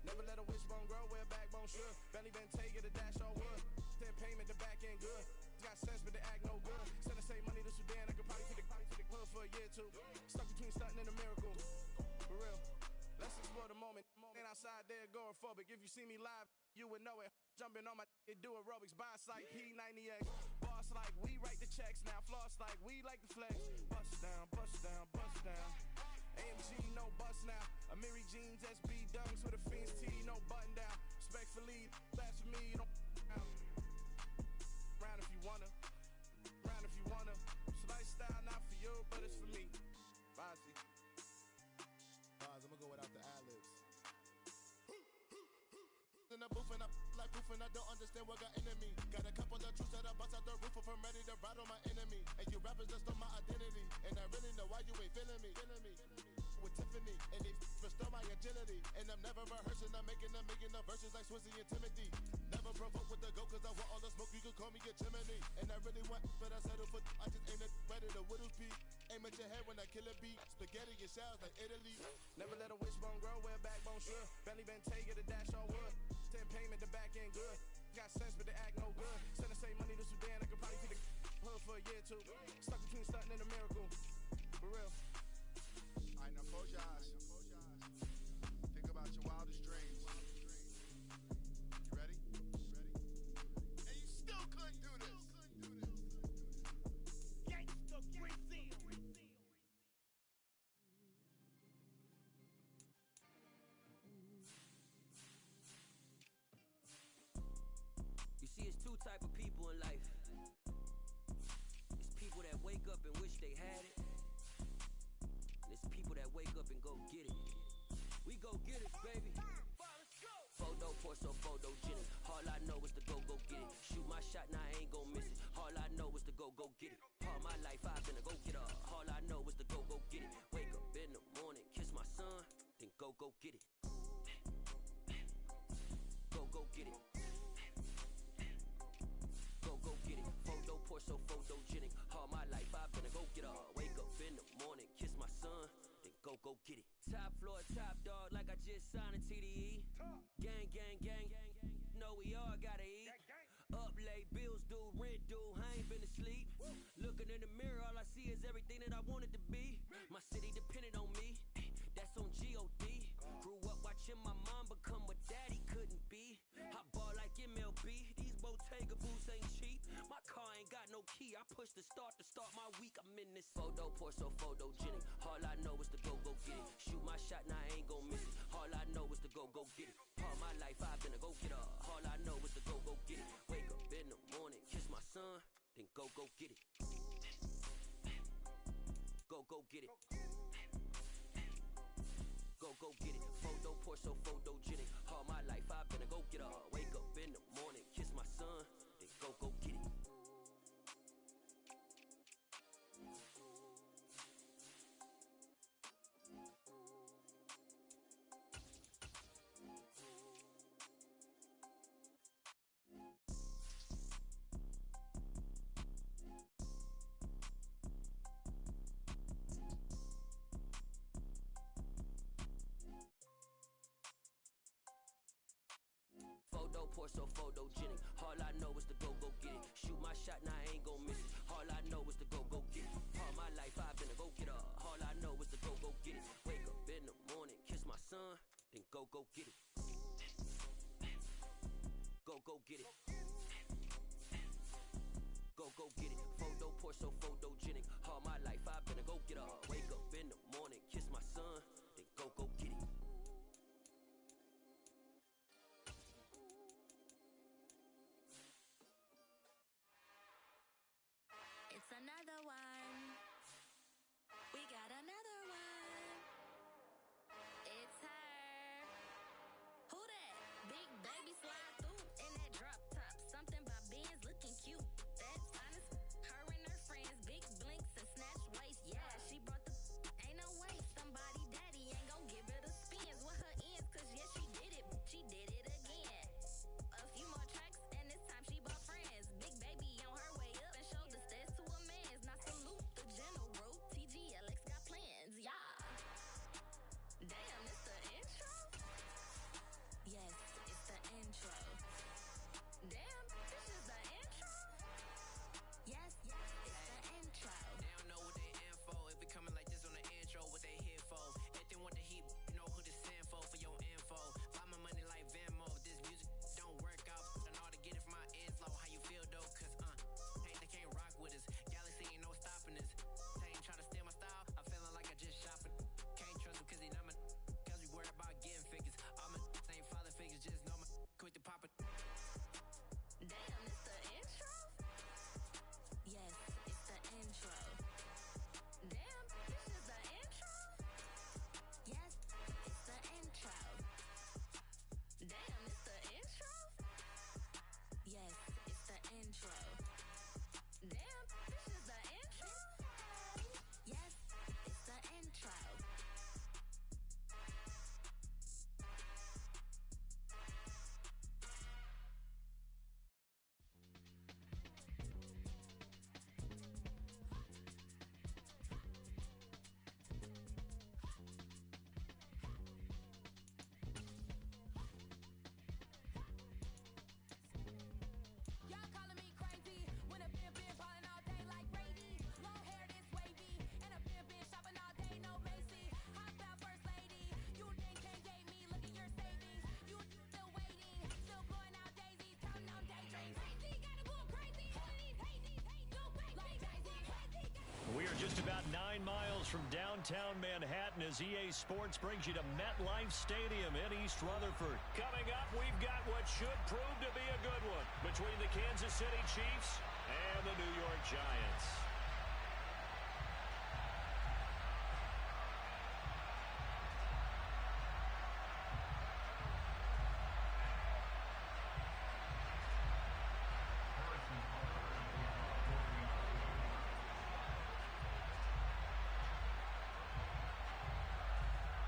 Never let a wishbone grow where a backbone should. Belly been take it, a dash on wood. Then payment, the back end good. Got sense, but they act no good. Send the same money to Sudan. I could probably take the hood for a year or two. Stuck between stunting and a miracle. For real. Let's explore the moment. Ain't outside there agoraphobic. If you see me live, you would know it. Jumping on my do aerobics, buy like P90X. Boss like we write the checks now. Floss like we like the flex. Bust down, bust down, bust down. AMG, no bust now. Amiri jeans, SB dunks with a Fiends T, no button down. Respectfully, that's for me, you don't round if you wanna. Round if you wanna. It's lifestyle, not for you, but it's for me. Bossy. I'm gonna go without the ad-libs. In the booth and I like proof and I don't understand what got into me. Got a couple of truths that I bust out the roof if I'm ready to battle my enemy. And you rappers just stole my identity. And I really know why you ain't feeling me. With Tiffany, and they restore my agility. And I'm never rehearsing, I'm making a million of verses like Swizzy and Timothy. Never provoke with the go, cause I want all the smoke, you can call me a chimney. And I really want, but I settle for, I just aim at better the Whittle Peak. Aim at your head when I kill a beat. Spaghetti and shells like Italy. Never let a wishbone grow where a backbone should. Belly been take it, a dash on wood. Then payment, the back end good. Got sense, but they act no good. Send the same money to Sudan, I could probably take the hood for a year or two. Stuck between stunting and a miracle. For real. I know, close your eyes. Think about your wildest dreams. You ready? And you still couldn't do this. Gangsta Brazil. You see, it's two type of people in life. It's people that wake up and wish they had it. And it's people that wake up and go get it. We go get it, baby. Photo, Porso, photogenic. All I know is to go get it. Shoot my shot, now I ain't gon' miss it. All I know is to go get it. All my life I've been a go get up. All I know is to go get it. Wake up in the morning, kiss my son, then go get it. Go get it. Go get it. Photo, Porso, photogenic. All my life I've been a go get up. Wake up in the morning, kiss my son, then go get it. Top floor, top dog, like I just signed a TDE. Gang, gang, gang, gang, gang. Know we all gotta eat. Up late, bills due, rent due, I ain't been asleep. Looking in the mirror, all I see is everything that I wanted to be. My city depended on me, that's on G.O.D. Grew up watching my mom become what daddy couldn't be. I ball like MLB, these Bottega boots ain't cheap. My car ain't got no key, I push the start to start my week. I'm in this photo, Porso, photogenic. All I know is to go get it. Shoot my shot, now I ain't gon' miss it. All I know is to go get it. All my life I've been a go getter. All I know is to go get it. Wake up in the morning, kiss my son, then go get it. Go get it. Go get it. Photo, Porso, photogenic. All my life I've been a go getter. Wake up in the morning, kiss my son, then go get it. Photo, Porso, photogenic. All I know is to go get it. Shoot my shot, now I ain't gon' miss it. All I know is to go get it. All my life I've been a go getter. All I know is to go get it. Wake up in the morning, kiss my son, then go get it. Go get it. Go get it. Photo, Porso, photogenic. All my life I've been a go getter. Wake up in the morning, kiss my son, then go get it. downtown Manhattan as EA Sports brings you to MetLife Stadium in East Rutherford. Coming up, we've got what should prove to be a good one between the Kansas City Chiefs and the New York Giants.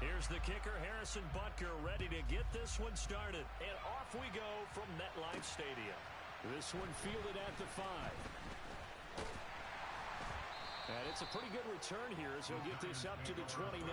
Here's the kicker, Harrison Butker, ready to get this one started. And off we go from MetLife Stadium. This one fielded at the 5. And it's a pretty good return here as he'll get this up to the 29.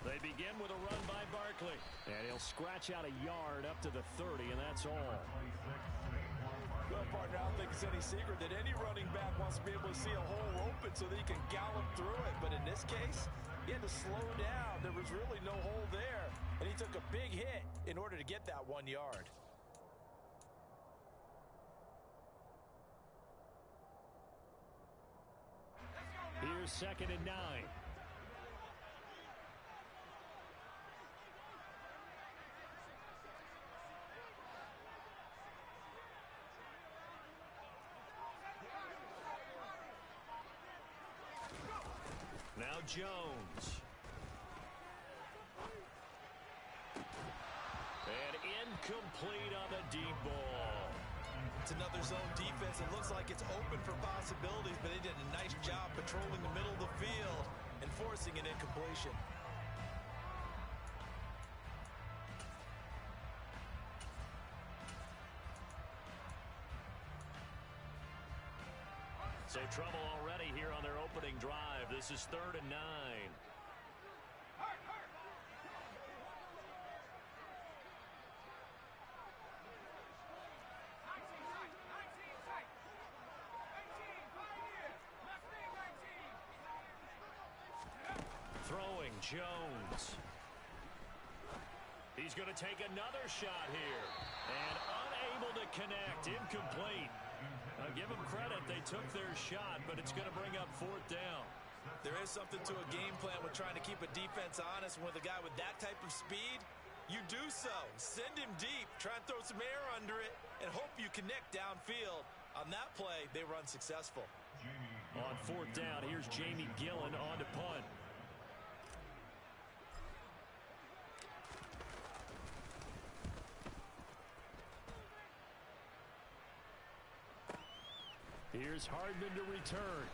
They begin with a run by Barkley. And he'll scratch out a yard up to the 30, and that's all. Well, partner, I don't think it's any secret that any running back wants to be able to see a hole open so that he can gallop through it. But in this case, he had to slow down. There was really no hole there. And he took a big hit in order to get that 1 yard. Here's 2nd and 9. Now Jones. And incomplete on the deep ball. It's another zone defense. It looks like it's open for possibilities, but they did a nice job patrolling the middle of the field and forcing an incompletion. So trouble already here on their opening drive. This is 3rd and 9. Throwing Jones. He's going to take another shot here. And unable to connect. Incomplete. Now, give them credit. They took their shot, but it's going to bring up 4th down. There is something to a game plan with trying to keep a defense honest. With a guy with that type of speed, you do so. Send him deep. Try and throw some air under it and hope you connect downfield. On that play, they were unsuccessful. On 4th down, here's Jamie Gillen on to punt. Here's Hardman to return.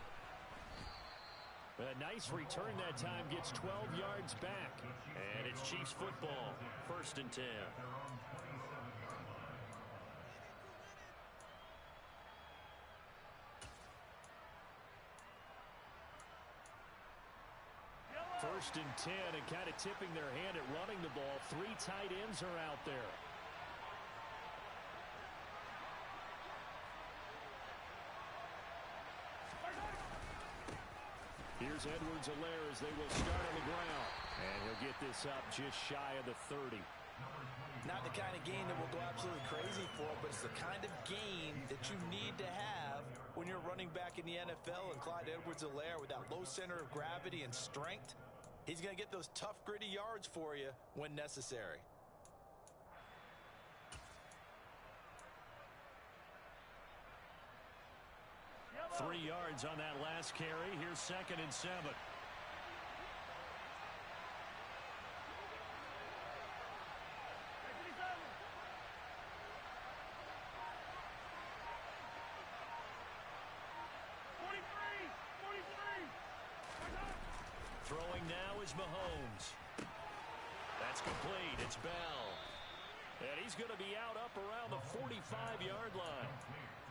A nice return that time, gets 12 yards back. And it's Chiefs football, 1st and 10. First and 10, and kind of tipping their hand at running the ball. 3 tight ends are out there. Here's Edwards-Helaire as they will start on the ground. And he'll get this up just shy of the 30. Not the kind of game that we'll go absolutely crazy for, but it's the kind of game that you need to have when you're running back in the NFL. And Clyde Edwards-Helaire, with that low center of gravity and strength, he's going to get those tough, gritty yards for you when necessary. Yellow. 3 yards on that last carry. Here's 2nd and 7. Throwing now is Mahomes. That's complete. It's Bell. And he's going to be out up around the 45-yard line.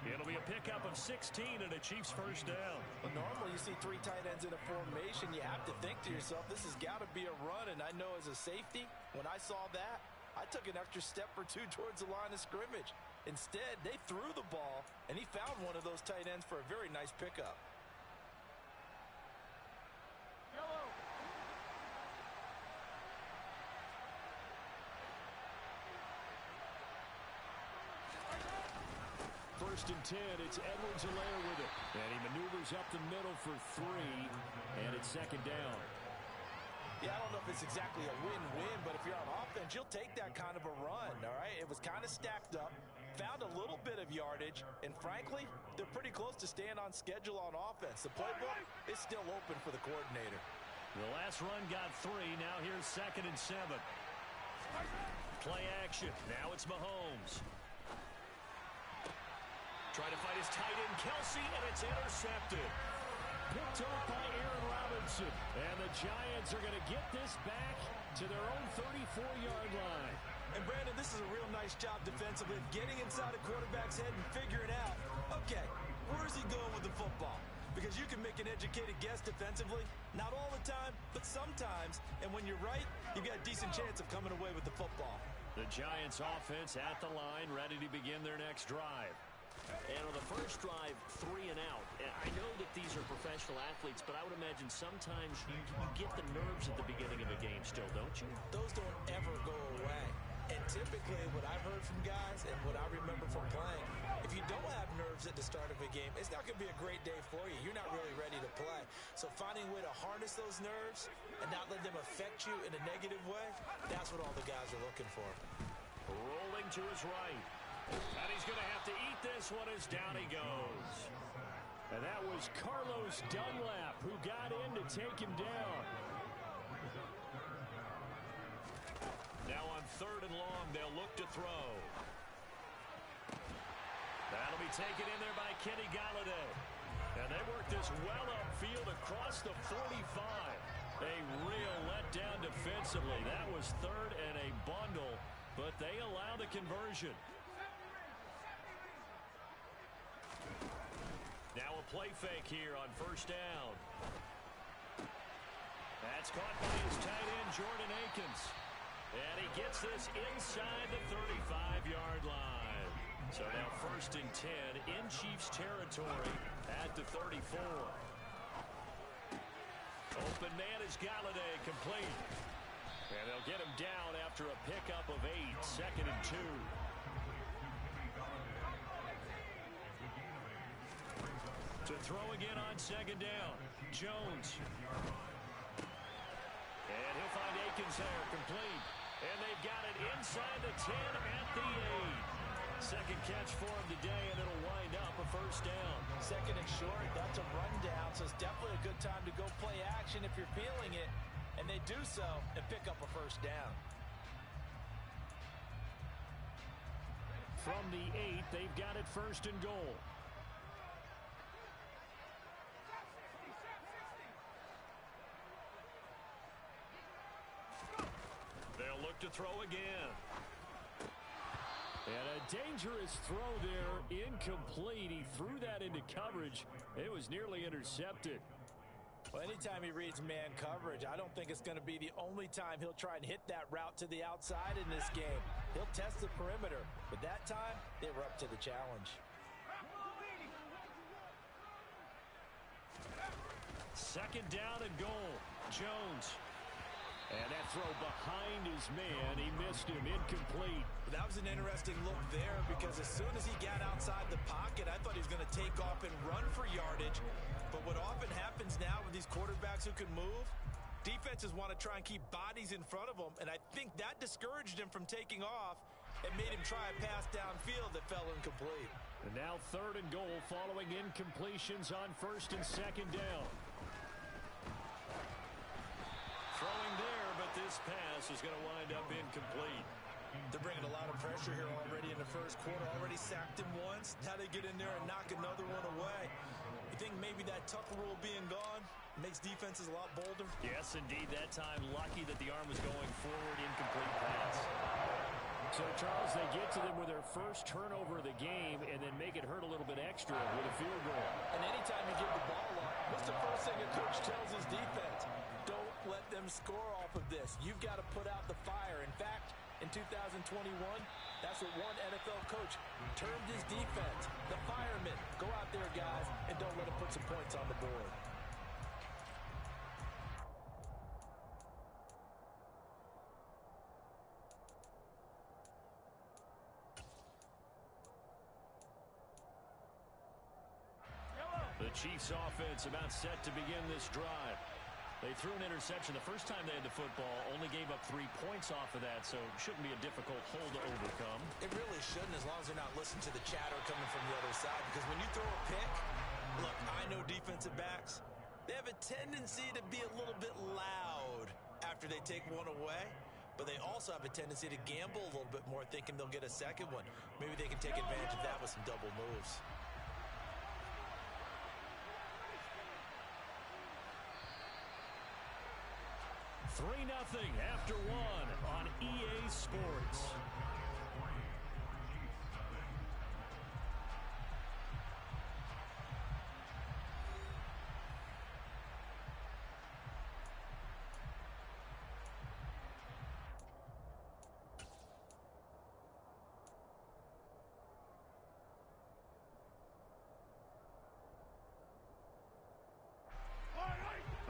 It'll be a pickup of 16 and a Chiefs first down. Well, normally you see 3 tight ends in a formation. You have to think to yourself, this has got to be a run. And I know as a safety, when I saw that, I took an extra step or two towards the line of scrimmage. Instead, they threw the ball, and he found one of those tight ends for a very nice pickup. First and 10, it's Edwards-Helaire with it. And he maneuvers up the middle for 3, and it's second down. Yeah, I don't know if it's exactly a win-win, but if you're on offense, you'll take that kind of a run, all right? It was kind of stacked up, found a little bit of yardage, and frankly, they're pretty close to staying on schedule on offense. The playbook is still open for the coordinator. The last run got 3. Now here's second and 7. Play action. Now it's Mahomes. Trying to fight his tight end, Kelsey, and it's intercepted. Picked off by Aaron Robinson. And the Giants are going to get this back to their own 34-yard line. And, Brandon, this is a real nice job defensively of getting inside a quarterback's head and figuring out, okay, where's he going with the football? Because you can make an educated guess defensively. Not all the time, but sometimes. And when you're right, you've got a decent chance of coming away with the football. The Giants offense at the line, ready to begin their next drive. And on the first drive, 3 and out. And I know that these are professional athletes, but I would imagine sometimes you get the nerves at the beginning of a game still, don't you? Those don't ever go away. And typically what I've heard from guys and what I remember from playing, if you don't have nerves at the start of a game, it's not going to be a great day for you. You're not really ready to play. So finding a way to harness those nerves and not let them affect you in a negative way, that's what all the guys are looking for. Rolling to his right. And he's going to have to eat this one as down he goes. And that was Carlos Dunlap who got in to take him down. Now on 3rd and long, they'll look to throw. That'll be taken in there by Kenny Galladay. And they work this well upfield across the 45. A real letdown defensively. That was 3rd and a bundle, but they allow the conversion. Now a play fake here on 1st down. That's caught by his tight end, Jordan Akins. And he gets this inside the 35-yard line. So now 1st and 10 in Chiefs territory at the 34. Open man is Galladay, complete. And they'll get him down after a pickup of 8, 2nd and 2. To throw again on 2nd down. Jones. And he'll find Akins there, complete. And they've got it inside the 10 at the 8. Second catch for him today, and it'll wind up a 1st down. 2nd and short, that's a rundown, so it's definitely a good time to go play action if you're feeling it. And they do so and pick up a 1st down. From the 8, they've got it 1st and goal. They'll look to throw again. And a dangerous throw there, incomplete. He threw that into coverage. It was nearly intercepted. Well, anytime he reads man coverage, I don't think it's going to be the only time he'll try and hit that route to the outside in this game. He'll test the perimeter, but that time they were up to the challenge. 2nd down and goal. Jones. And that throw behind his man, he missed him, incomplete. That was an interesting look there because as soon as he got outside the pocket, I thought he was going to take off and run for yardage. But what often happens now with these quarterbacks who can move, defenses want to try and keep bodies in front of them, and I think that discouraged him from taking off and made him try a pass downfield that fell incomplete. And now 3rd and goal following incompletions on 1st and 2nd down. Throwing there, but this pass is going to wind up incomplete. They're bringing a lot of pressure here already in the 1st quarter. Already sacked him once. Now they get in there and knock another one away. You think maybe that Tucker rule being gone makes defenses a lot bolder? Yes, indeed. That time, lucky that the arm was going forward, incomplete pass. So, Charles, they get to them with their first turnover of the game and then make it hurt a little bit extra with a field goal. And anytime you give the ball up, what's the first thing a coach tells his defense? Don't let them score off of this. You've got to put out the fire. In fact, in 2021? That's what one NFL coach termed his defense. The firemen. Go out there, guys, and don't let them put some points on the board. The Chiefs offense about set to begin this drive. They threw an interception the first time they had the football, only gave up 3 points off of that, so it shouldn't be a difficult hole to overcome. It really shouldn't, as long as they're not listening to the chatter coming from the other side, because when you throw a pick, look, I know defensive backs, they have a tendency to be a little bit loud after they take one away, but they also have a tendency to gamble a little bit more, thinking they'll get a second one. Maybe they can take advantage of that with some double moves. Three 0 after one on EA Sports.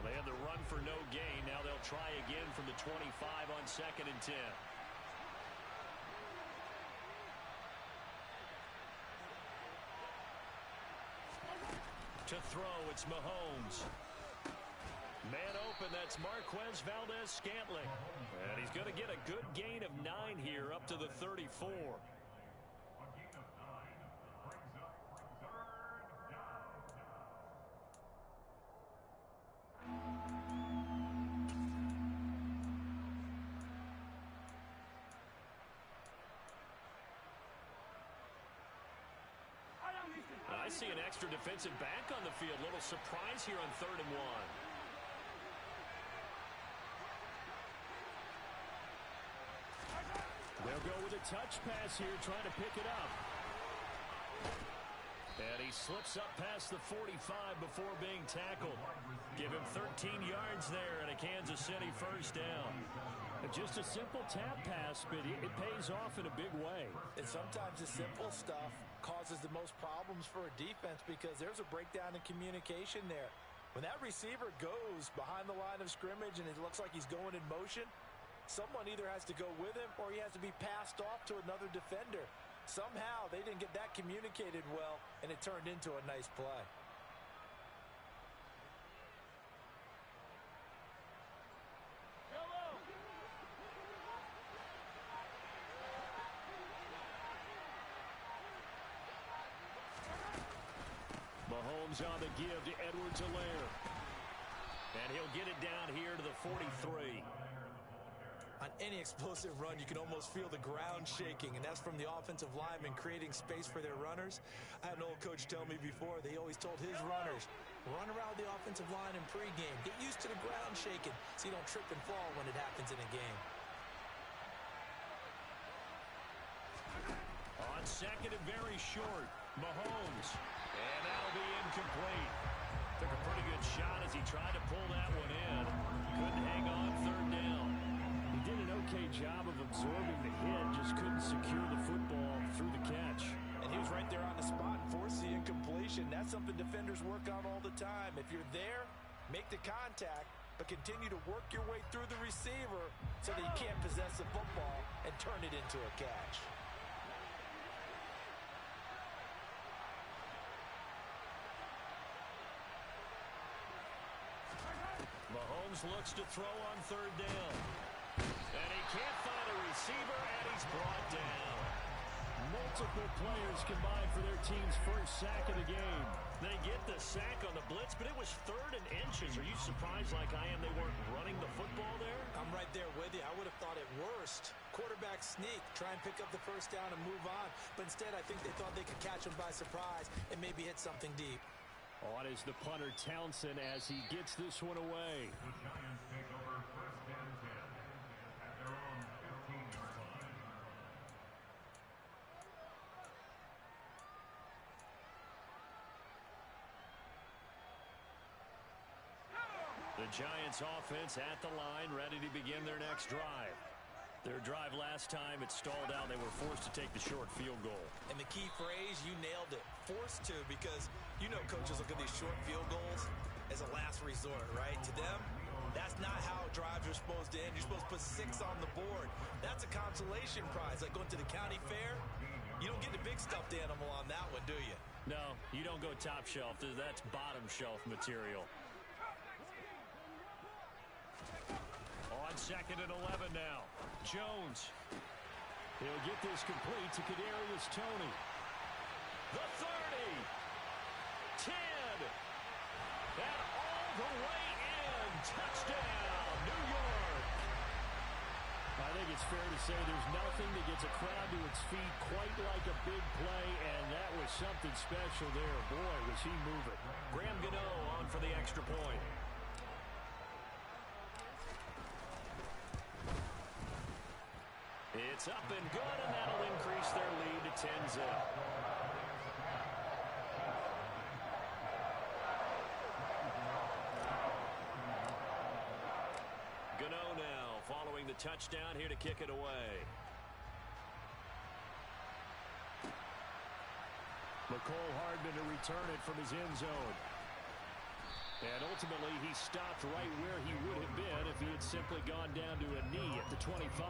They had the run for no gain. Now they'll try again from the 25 on 2nd and 10. To throw, it's Mahomes. Man open, that's Marquez Valdez-Scantling. And he's going to get a good gain of 9 here up to the 34. I see an extra defensive back on the field. Little surprise here on 3rd and 1. They'll go with a touch pass here, trying to pick it up. And he slips up past the 45 before being tackled. Give him 13 yards there and a Kansas City first down. Just a simple tap pass, but it pays off in a big way. And sometimes the simple stuff causes the most problems for a defense because there's a breakdown in communication there. When that receiver goes behind the line of scrimmage and it looks like he's going in motion, someone either has to go with him or he has to be passed off to another defender. Somehow they didn't get that communicated well, and it turned into a nice play. Mahomes on the give to Edwards-Helaire. And he'll get it down here to the 43. On any explosive run, you can almost feel the ground shaking, and that's from the offensive linemen creating space for their runners. I had an old coach tell me before, they always told his runners, run around the offensive line in pregame. Get used to the ground shaking so you don't trip and fall when it happens in a game. On 2nd and very short, Mahomes. And that'll be incomplete. Took a pretty good shot as he tried to pull that one in. Couldn't hang on 3rd down. He did an okay job of absorbing the hit, just couldn't secure the football through the catch. And he was right there on the spot and forced the incompletion. That's something defenders work on all the time. If you're there, make the contact, but continue to work your way through the receiver so that you can't possess the football and turn it into a catch. Mahomes looks to throw on 3rd down. And he can't find a receiver, and he's brought down. Multiple players combined for their team's first sack of the game. They get the sack on the blitz, but it was 3rd and inches. Are you surprised like I am they weren't running the football there? I'm right there with you. I would have thought at worst, quarterback sneak, try and pick up the first down and move on. But instead, I think they thought they could catch him by surprise and maybe hit something deep. On is the punter Townsend as he gets this one away. The Giants take over 1st and 10 at their own 15-yard line. The Giants offense at the line, ready to begin their next drive. Their drive last time, it stalled out. They were forced to take the short field goal. And the key phrase, you nailed it, forced to, because you know coaches look at these short field goals as a last resort, right? To them, that's not how drives are supposed to end. You're supposed to put 6 on the board. That's a consolation prize, like going to the county fair. You don't get the big stuffed animal on that one, do you? No, you don't go top shelf. That's bottom shelf material. On 2nd and 11 now. Jones. He'll get this complete to Kadarius Toney. The 30. 10. And all the way in. Touchdown, New York. I think it's fair to say there's nothing that gets a crowd to its feet quite like a big play, and that was something special there. Boy, was he moving. Graham Gano on for the extra point. It's up and good, and that'll increase their lead to 10-zip. Gano now following the touchdown here to kick it away. McCole Hardman to return it from his end zone. And ultimately, he stopped right where he would have been if he had simply gone down to a knee at the 25.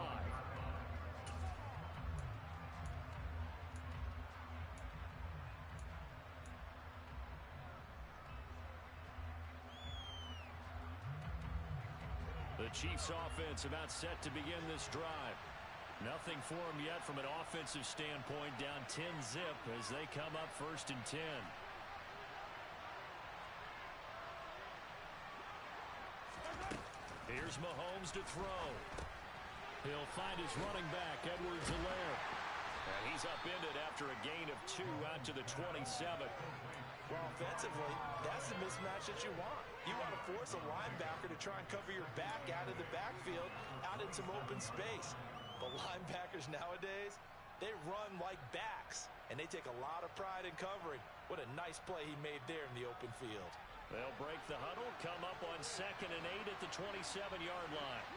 The Chiefs offense about set to begin this drive. Nothing for them yet from an offensive standpoint, down 10-zip as they come up 1st and 10. Here's Mahomes to throw. He'll find his running back, Edwards-Helaire. And he's upended after a gain of 2 out to the 27. Well, offensively, that's the mismatch that you want. You want to force a linebacker to try and cover your back out of the backfield, out in some open space. But linebackers nowadays, they run like backs, and they take a lot of pride in covering. What a nice play he made there in the open field. They'll break the huddle, come up on 2nd and 8 at the 27-yard line.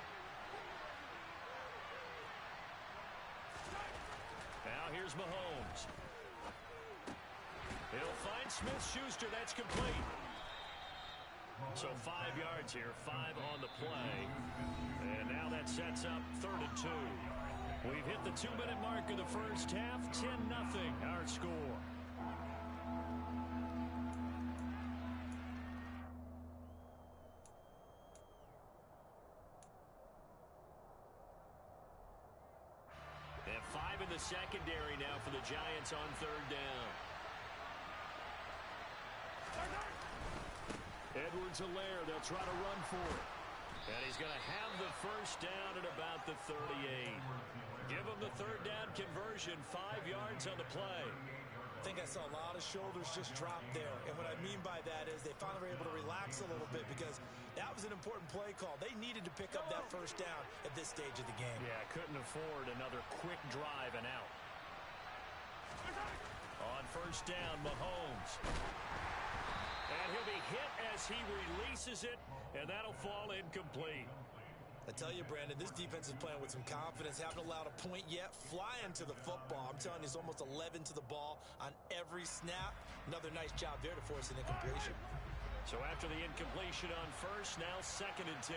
Now here's Mahomes. He'll find Smith-Schuster. That's complete. So 5 yards here, 5 on the play. And now that sets up 3rd and 2. We've hit the 2-minute mark of the first half. 10-0 our score. And 5 in the secondary now for the Giants on 3rd down. Edwards-Helaire, they'll try to run for it. And he's going to have the first down at about the 38. Give him the 3rd down conversion, 5 yards on the play. I think I saw a lot of shoulders just drop there. And what I mean by that is they finally were able to relax a little bit because that was an important play call. They needed to pick up that first down at this stage of the game. Yeah, couldn't afford another quick drive and out. On 1st down, Mahomes. And he'll be hit as he releases it, and that'll fall incomplete. I tell you, Brandon, this defense is playing with some confidence. Haven't allowed a point yet. Flying to the football. I'm telling you, it's almost 11 to the ball on every snap. Another nice job there to force an incompletion. So after the incompletion on 1st, now 2nd and 10.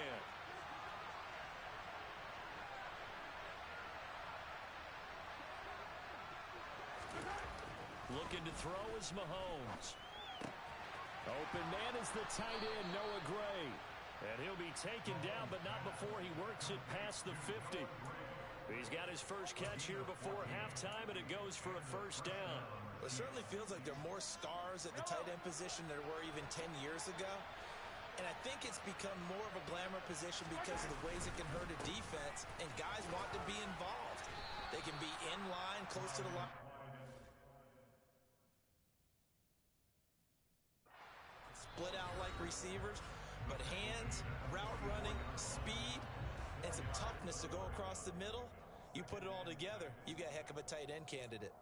Looking to throw is Mahomes. Open man is the tight end, Noah Gray. And he'll be taken down, but not before he works it past the 50. He's got his first catch here before halftime, and it goes for a 1st down. Well, it certainly feels like there are more stars at the tight end position than there were even 10 years ago. And I think it's become more of a glamour position because of the ways it can hurt a defense, and guys want to be involved. They can be in line, close to the line. Split out like receivers, but hands, route running, speed, and some toughness to go across the middle. You put it all together, you got a heck of a tight end candidate.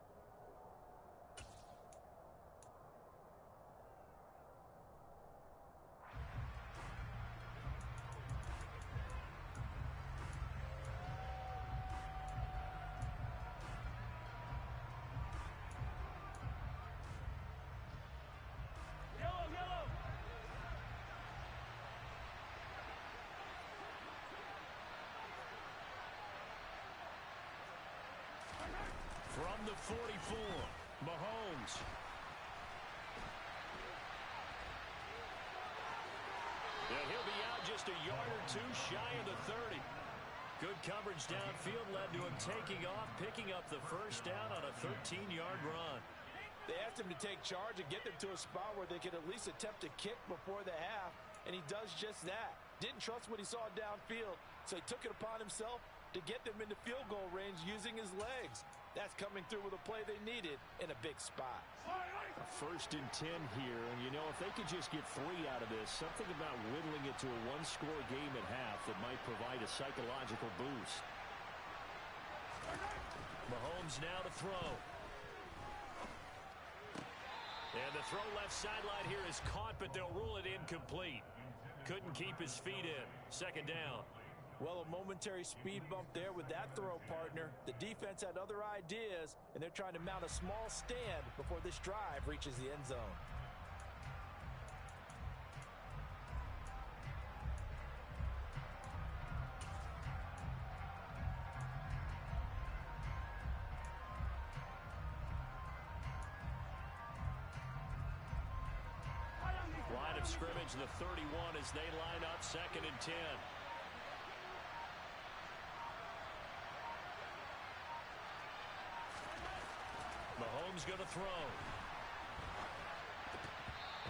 the 44. Mahomes. And he'll be out just a yard or two shy of the 30. Good coverage downfield led to him taking off, picking up the first down on a 13-yard run. They asked him to take charge and get them to a spot where they could at least attempt a kick before the half, and he does just that. Didn't trust what he saw downfield, so he took it upon himself to get them into field goal range using his legs. That's coming through with a play they needed in a big spot. A 1st and 10 here, and you know, if they could just get 3 out of this, something about whittling it to a one-score game at half that might provide a psychological boost. Mahomes now to throw. And the throw left sideline here is caught, but they'll rule it incomplete. Couldn't keep his feet in. 2nd down. Well, a momentary speed bump there with that throw, partner. The defense had other ideas, and they're trying to mount a small stand before this drive reaches the end zone. Line of scrimmage, the 31, as they line up 2nd and 10. Mahomes going to throw.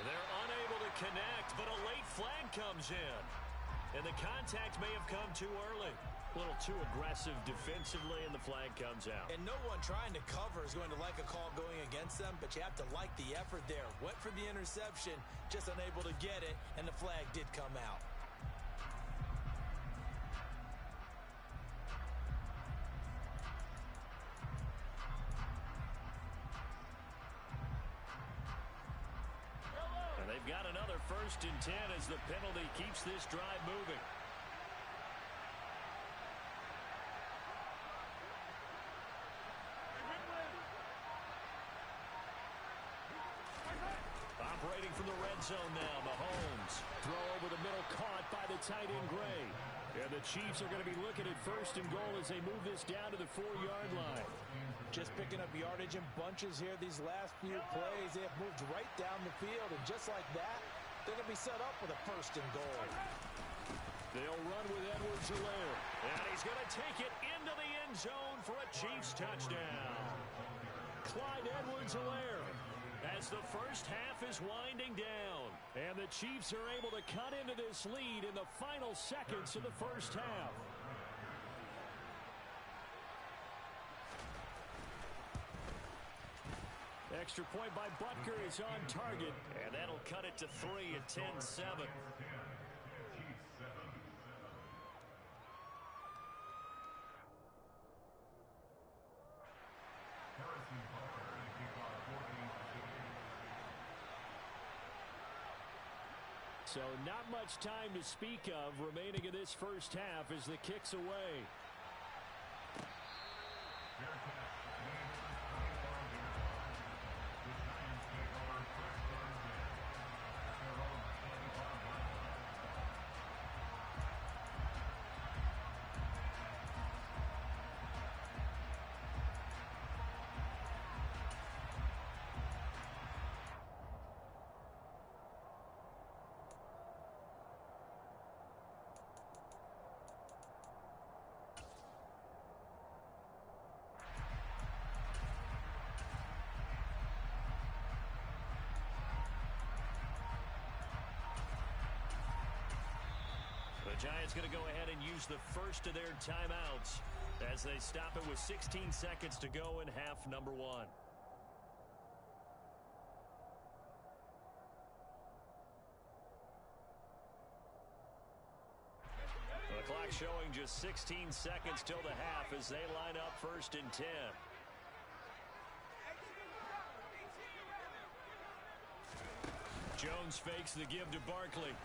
They're unable to connect, but a late flag comes in. And the contact may have come too early. A little too aggressive defensively, and the flag comes out. And no one trying to cover is going to like a call going against them, but you have to like the effort there. Went for the interception, just unable to get it, and the flag did come out. And they've got another 1st and 10 as the penalty keeps this drive moving. Operating from the red zone now, Mahomes. Throw over the middle, caught by the tight end Gray. And the Chiefs are going to be looking at 1st and goal as they move this down to the 4-yard line. Just picking up yardage in bunches here these last few plays. They have moved right down the field, and just like that, they're going to be set up with a 1st and goal. They'll run with Edwards-Helaire. And he's going to take it into the end zone for a Chiefs touchdown. Clyde Edwards-Helaire, as the first half is winding down. And the Chiefs are able to cut into this lead in the final seconds of the first half. Extra point by Butker is on target. And that'll cut it to 3 at 10-7. So not much time to speak of remaining in this first half as the kick's away. The Giants going to go ahead and use the first of their timeouts as they stop it with 16 seconds to go in half number 1. The clock showing just 16 seconds till the half as they line up 1st and 10. Jones fakes the give to Barkley.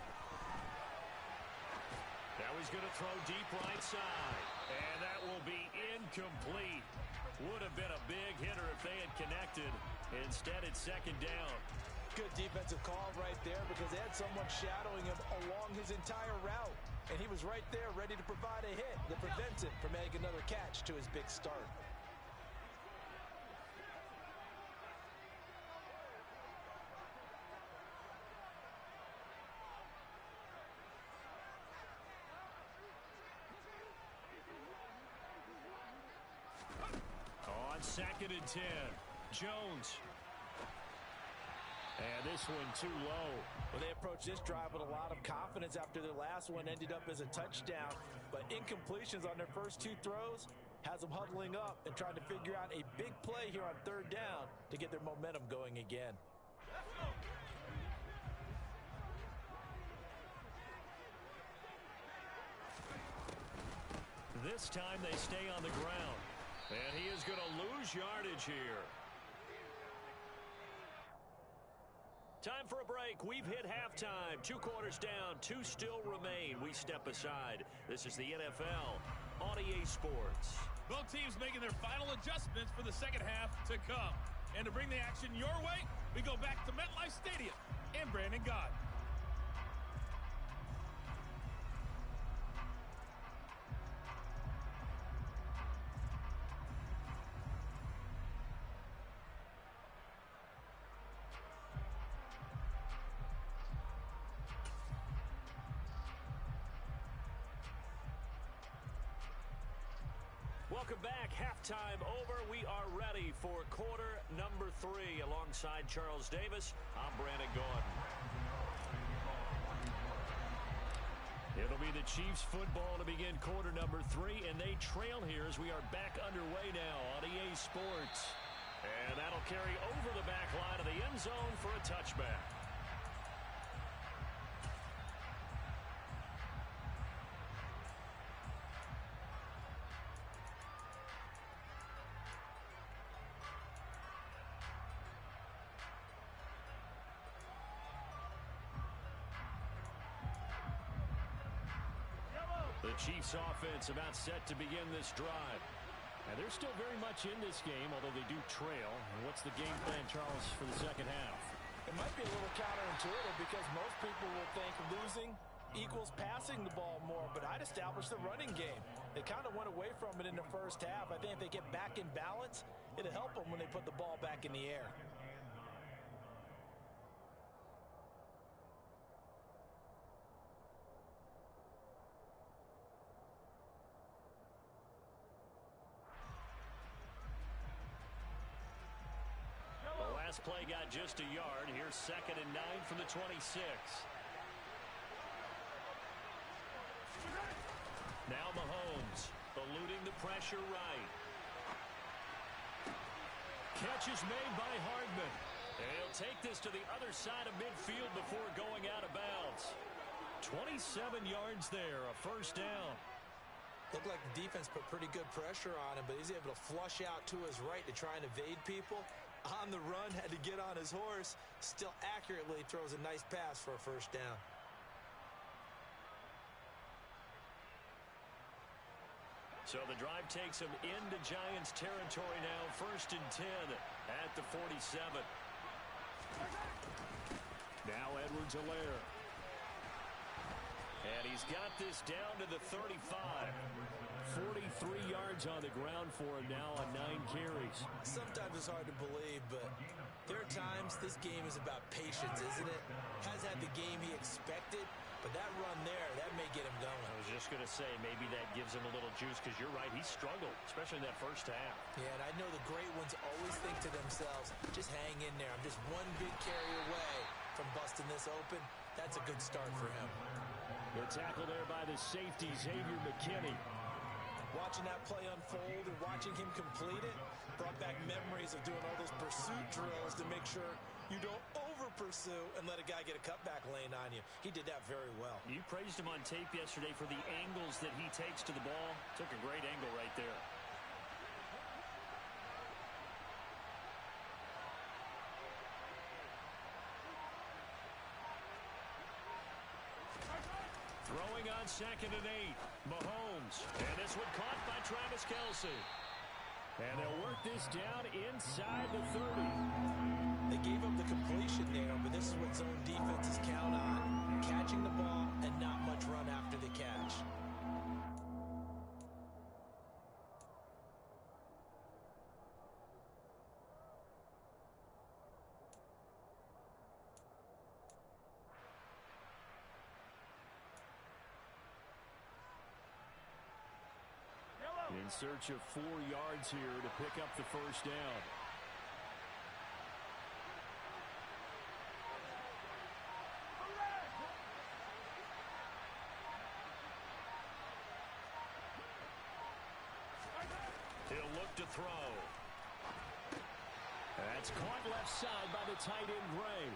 Now he's going to throw deep right side. And that will be incomplete. Would have been a big hitter if they had connected. Instead, it's 2nd down. Good defensive call right there because they had someone shadowing him along his entire route. And he was right there ready to provide a hit that prevents him from making another catch to his big start. On 2nd and 10, Jones. And this one too low. Well, they approached this drive with a lot of confidence after their last one ended up as a touchdown. But incompletions on their first 2 throws has them huddling up and trying to figure out a big play here on 3rd down to get their momentum going again. This time they stay on the ground. And he is going to lose yardage here. Time for a break. We've hit halftime. 2 quarters down. 2 still remain. We step aside. This is the NFL on EA Sports. Both teams making their final adjustments for the second half to come. And to bring the action your way, we go back to MetLife Stadium and Brandon Gott. Welcome back. Halftime over. We are ready for quarter number 3. Alongside Charles Davis, I'm Brandon Gordon. It'll be the Chiefs football to begin quarter number 3, and they trail here as we are back underway now on EA Sports. And that'll carry over the back line of the end zone for a touchback. The Chiefs offense about set to begin this drive. And they're still very much in this game, although they do trail. And what's the game plan, Charles, for the second half? It might be a little counterintuitive because most people will think losing equals passing the ball more, but I'd establish the running game. They kind of went away from it in the first half. I think if they get back in balance, it'll help them when they put the ball back in the air. Last play got just a yard. Here's 2nd and 9 from the 26. Now Mahomes eluding the pressure right. Catch is made by Hardman. And he'll take this to the other side of midfield before going out of bounds. 27 yards there, a first down. Looked like the defense put pretty good pressure on him, but he's able to flush out to his right to try and evade people. On the run, had to get on his horse. Still accurately throws a nice pass for a first down. So the drive takes him into Giants territory now. 1st and 10 at the 47. Now Edwards-Helaire. And he's got this down to the 35. 43 yards on the ground for him now on 9 carries. Sometimes it's hard to believe, but there are times this game is about patience, isn't it? Has had the game he expected, but that run there, that may get him going. I was just going to say, maybe that gives him a little juice, because you're right, he struggled, especially in that first half. Yeah, and I know the great ones always think to themselves, just hang in there. I'm just one big carry away from busting this open. That's a good start for him. The tackle there by the safety, Xavier McKinney. Watching that play unfold and watching him complete it brought back memories of doing all those pursuit drills to make sure you don't over-pursue and let a guy get a cutback lane on you. He did that very well. You praised him on tape yesterday for the angles that he takes to the ball. Took a great angle right there. Throwing on 2nd and 8. Mahomes. And this one caught by Travis Kelce. And they'll work this down inside the 30. They gave up the completion there, but this is what zone defenses count on. Catching the ball and not much run after the catch. In search of 4 yards here to pick up the first down. He'll look to throw. That's caught left side by the tight end, Gray.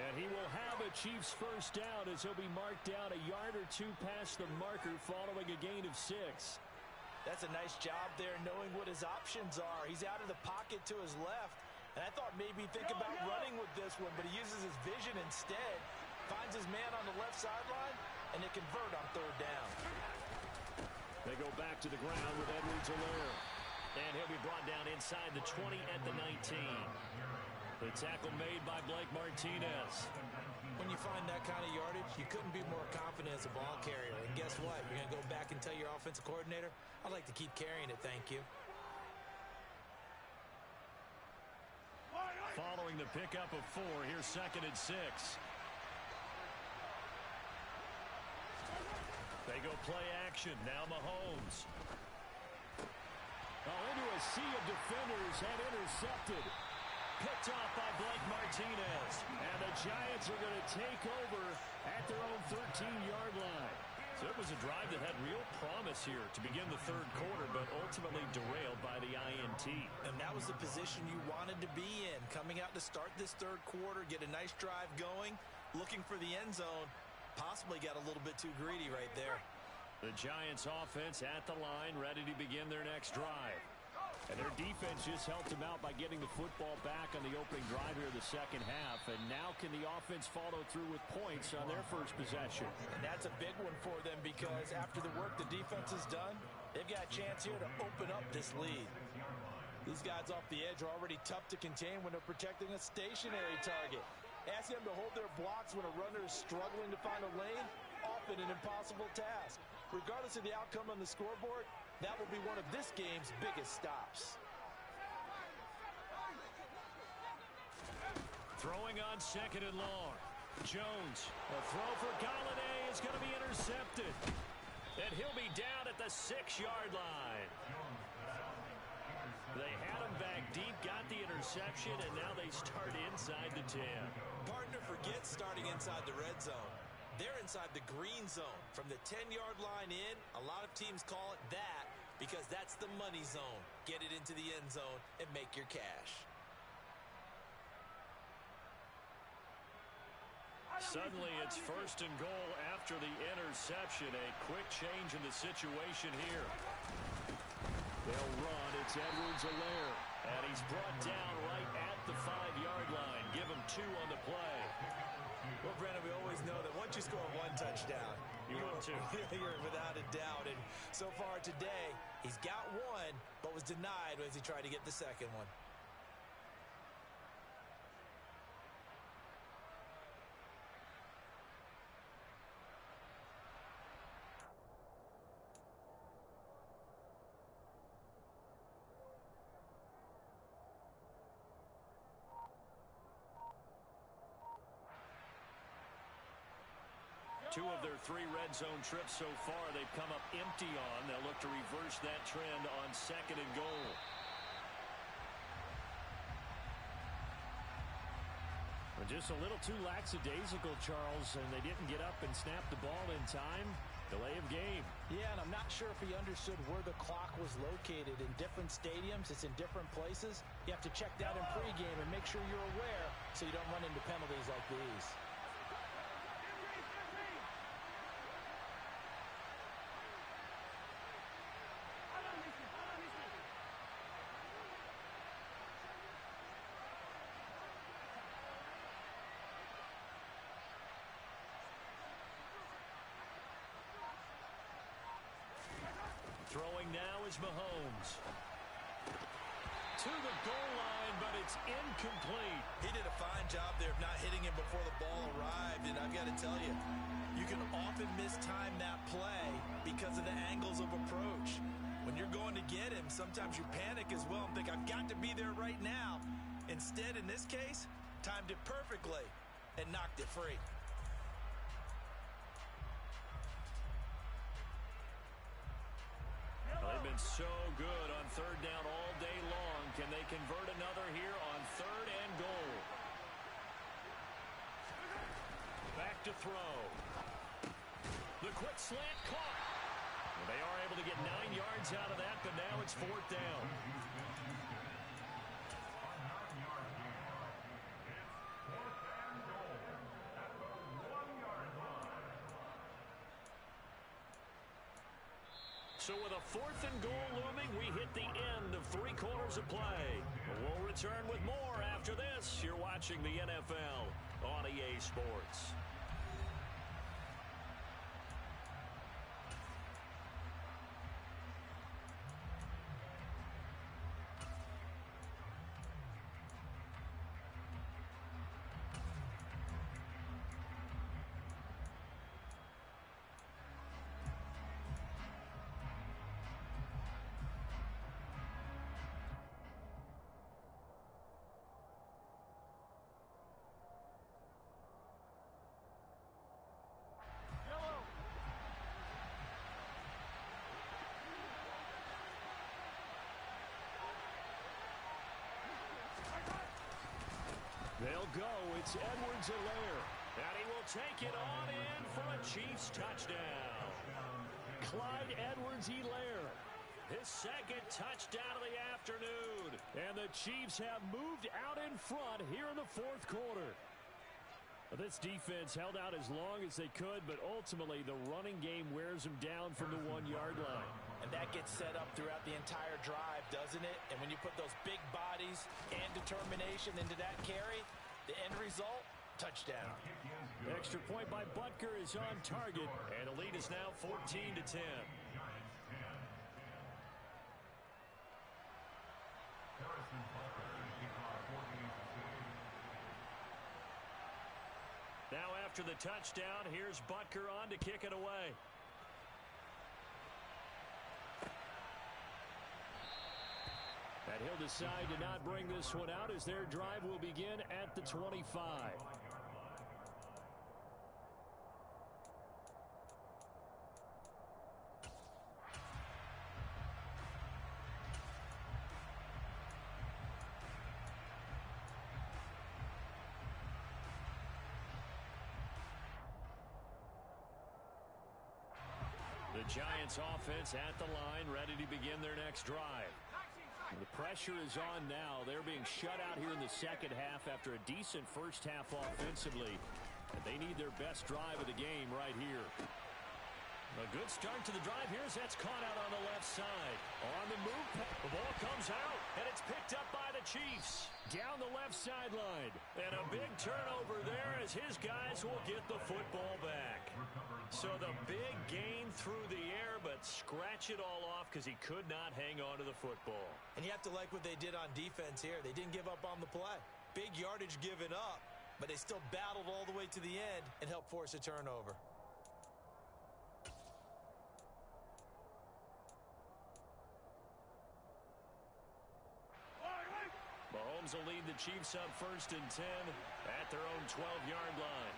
And he will have a Chiefs first down as he'll be marked down a yard or 2 past the marker following a gain of 6. That's a nice job there knowing what his options are. He's out of the pocket to his left. And I thought maybe he'd think about running with this one, but he uses his vision instead. Finds his man on the left sideline, and they convert on 3rd down. They go back to the ground with Edwards-Helaire. And he'll be brought down inside the 20 at the 19. The tackle made by Blake Martinez. When you find that kind of yardage, you couldn't be more confident as a ball carrier. And guess what? You're going to go back and tell your offensive coordinator, I'd like to keep carrying it, thank you. Following the pickup of 4, here's 2nd and 6. They go play action. Now Mahomes. Into a sea of defenders and intercepted. Picked off by Blake Martinez. And the Giants are going to take over at their own 13-yard line. So it was a drive that had real promise here to begin the 3rd quarter, but ultimately derailed by the INT. And that was the position you wanted to be in. Coming out to start this 3rd quarter, get a nice drive going, looking for the end zone. Possibly got a little bit too greedy right there. The Giants offense at the line, ready to begin their next drive. And their defense just helped them out by getting the football back on the opening drive here in the 2nd half. And now can the offense follow through with points on their first possession? And that's a big one for them because after the work the defense has done, they've got a chance here to open up this lead. These guys off the edge are already tough to contain when they're protecting a stationary target. Ask them to hold their blocks when a runner is struggling to find a lane, often an impossible task. Regardless of the outcome on the scoreboard, that will be one of this game's biggest stops. Throwing on 2nd and long. Jones, a throw for Galladay is going to be intercepted. And he'll be down at the 6-yard line. They had him back deep, got the interception, and now they start inside the 10. Partner forgets starting inside the red zone. They're inside the green zone. From the 10-yard line in, a lot of teams call it that because that's the money zone. Get it into the end zone and make your cash. Suddenly it's 1st and goal after the interception. A quick change in the situation here. They'll run. It's Edwards-Helaire. And he's brought down right at the 5-yard line. Give him 2 on the play. Well, Brandon, we always know that once you score 1 touchdown, you're without a doubt. And so far today, he's got 1, but was denied as he tried to get the 2nd one. Two of their 3 red zone trips so far they've come up empty on. They'll look to reverse that trend on 2nd and goal. Well, just a little too lackadaisical, Charles, and they didn't get up and snap the ball in time. Delay of game. Yeah, and I'm not sure if he understood where the clock was located. In different stadiums, it's in different places. You have to check that in pregame and make sure you're aware so you don't run into penalties like these. Throwing now is Mahomes. To the goal line, but it's incomplete. He did a fine job there of not hitting him before the ball arrived. And I've got to tell you, you can often mistime that play because of the angles of approach. When you're going to get him, sometimes you panic as well and think, I've got to be there right now. Instead, in this case, timed it perfectly and knocked it free. They've been been so good on third down all day long. Can they convert another here on 3rd and goal? Back to throw. The quick slant caught. Well, they are able to get 9 yards out of that, but now it's 4th down. So with a 4th and goal looming, we hit the end of 3 quarters of play. We'll return with more after this. You're watching the NFL on EA Sports. They'll go. It's Edwards-Helaire. And he will take it on in for a Chiefs touchdown. Clyde Edwards-Helaire. His 2nd touchdown of the afternoon. And the Chiefs have moved out in front here in the 4th quarter. This defense held out as long as they could, but ultimately the running game wears them down from the 1-yard line. And that gets set up throughout the entire drive, doesn't it? And when you put those big bodies and determination into that carry, the end result, touchdown. Extra point by Butker is on target, and the lead is now 14-10. Now after the touchdown, here's Butker on to kick it away. And he'll decide to not bring this one out as their drive will begin at the 25. The Giants offense at the line, ready to begin their next drive. The pressure is on now. They're being shut out here in the second half after a decent first half offensively. And they need their best drive of the game right here. A good start to the drive. Here's that's caught out on the left side. On the move, the ball comes out, and it's picked up by the Chiefs. Down the left sideline. And a big turnover there as his guys will get the football back. So the big gain through the air, but scratch it all off because he could not hang on to the football. And you have to like what they did on defense here. They didn't give up on the play. Big yardage given up, but they still battled all the way to the end and helped force a turnover. Mahomes will lead the Chiefs up 1st and 10 at their own 12-yard line.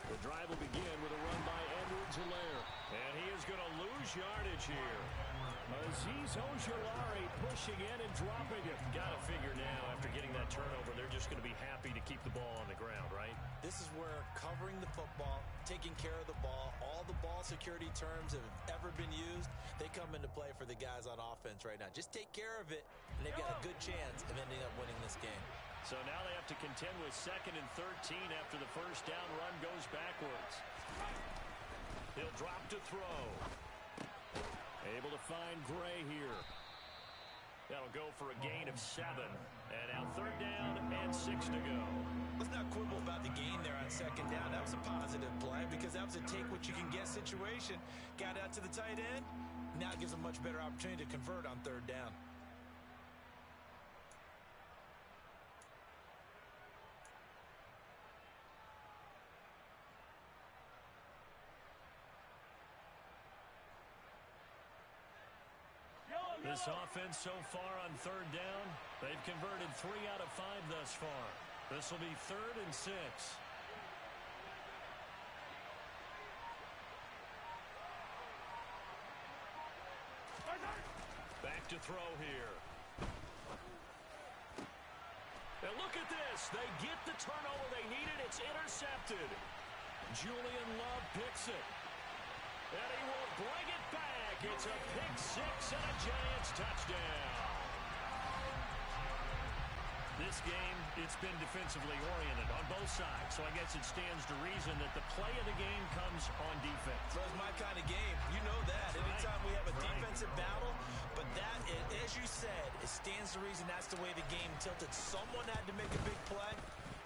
The drive will begin with a run by Edwards-Helaire. And he is going to lose yardage here. Azeez Ojulari pushing in and dropping it. Got to figure now, after getting that turnover, they're just going to be happy to keep the ball on the ground, right? This is where covering the football, taking care of the ball, all the ball security terms that have ever been used, they come into play for the guys on offense right now. Just take care of it, and they've got a good chance of ending up winning this game. So now they have to contend with 2nd and 13 after the first down run goes backwards. He'll drop to throw. Able to find Gray here. That'll go for a gain of 7. And now 3rd down and 6 to go. Let's not quibble about the gain there on 2nd down. That was a positive play because that was a take-what-you-can-get situation. Got out to the tight end. Now it gives them a much better opportunity to convert on 3rd down. This offense so far on 3rd down, they've converted 3 out of 5 thus far. This will be 3rd and 6. to throw here. And look at this. They get the turnover they needed. It's intercepted. Julian Love picks it. And he will bring it back. It's a pick six and a Giants touchdown. This game, it's been defensively oriented on both sides, so I guess it stands to reason that the play of the game comes on defense. So it's my kind of game. You know that. Anytime we have a defensive battle, but that, as you said, it stands to reason that's the way the game tilted. Someone had to make a big play,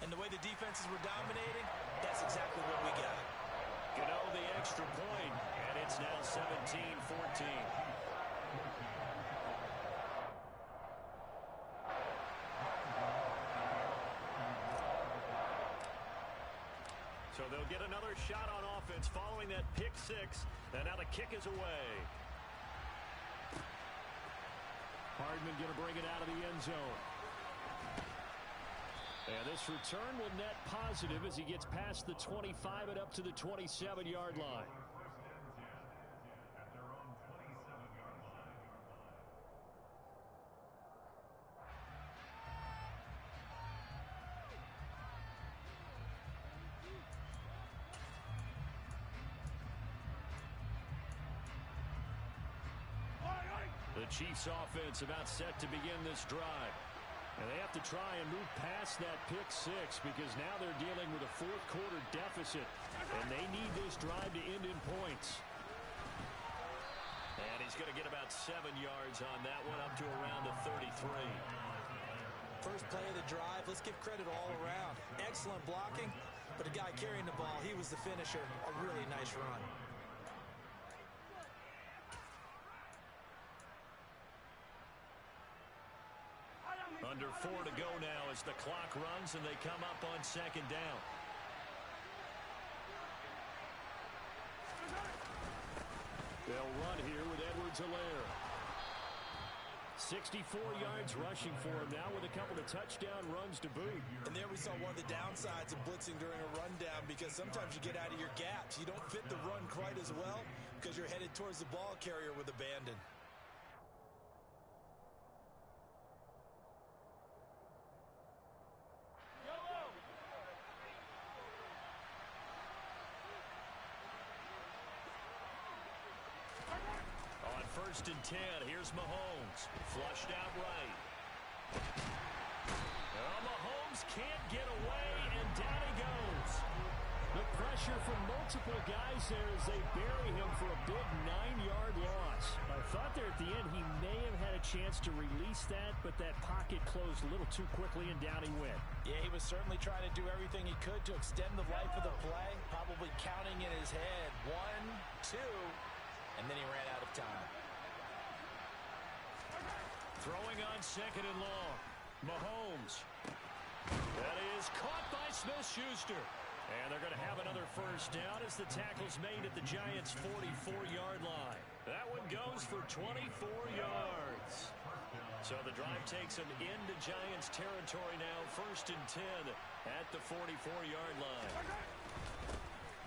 and the way the defenses were dominating, that's exactly what we got. Gano the extra point, and it's now 17-14. So they'll get another shot on offense following that pick six. And now the kick is away. Hardman going to bring it out of the end zone. And this return will net positive as he gets past the 25 and up to the 27-yard line. The Chiefs offense about set to begin this drive. And they have to try and move past that pick six because now they're dealing with a fourth quarter deficit. And they need this drive to end in points. And he's going to get about 7 yards on that one, up to around the 33. First play of the drive, let's give credit all around. Excellent blocking, but the guy carrying the ball, he was the finisher. A really nice run. Under 4 to go now as the clock runs and they come up on second down. They'll run here with Edwards-Helaire. 64 yards rushing for him now with a couple of touchdown runs to boot. And there we saw one of the downsides of blitzing during a rundown because sometimes you get out of your gaps. You don't fit the run quite as well because you're headed towards the ball carrier with abandon. On 1st and 10, here's Mahomes. Flushed out right. Mahomes can't get away, and down he goes. The pressure from multiple guys there as they bury him for a big 9-yard loss. I thought there at the end he may have had a chance to release that, but that pocket closed a little too quickly, and down he went. Yeah, he was certainly trying to do everything he could to extend the life of the play, probably counting in his head 1, 2, and then he ran out of time. Throwing on 2nd and long. Mahomes. That is caught by Smith-Schuster. And they're going to have another first down as the tackle's made at the Giants' 44-yard line. That one goes for 24 yards. So the drive takes them into Giants territory now. 1st and 10 at the 44-yard line.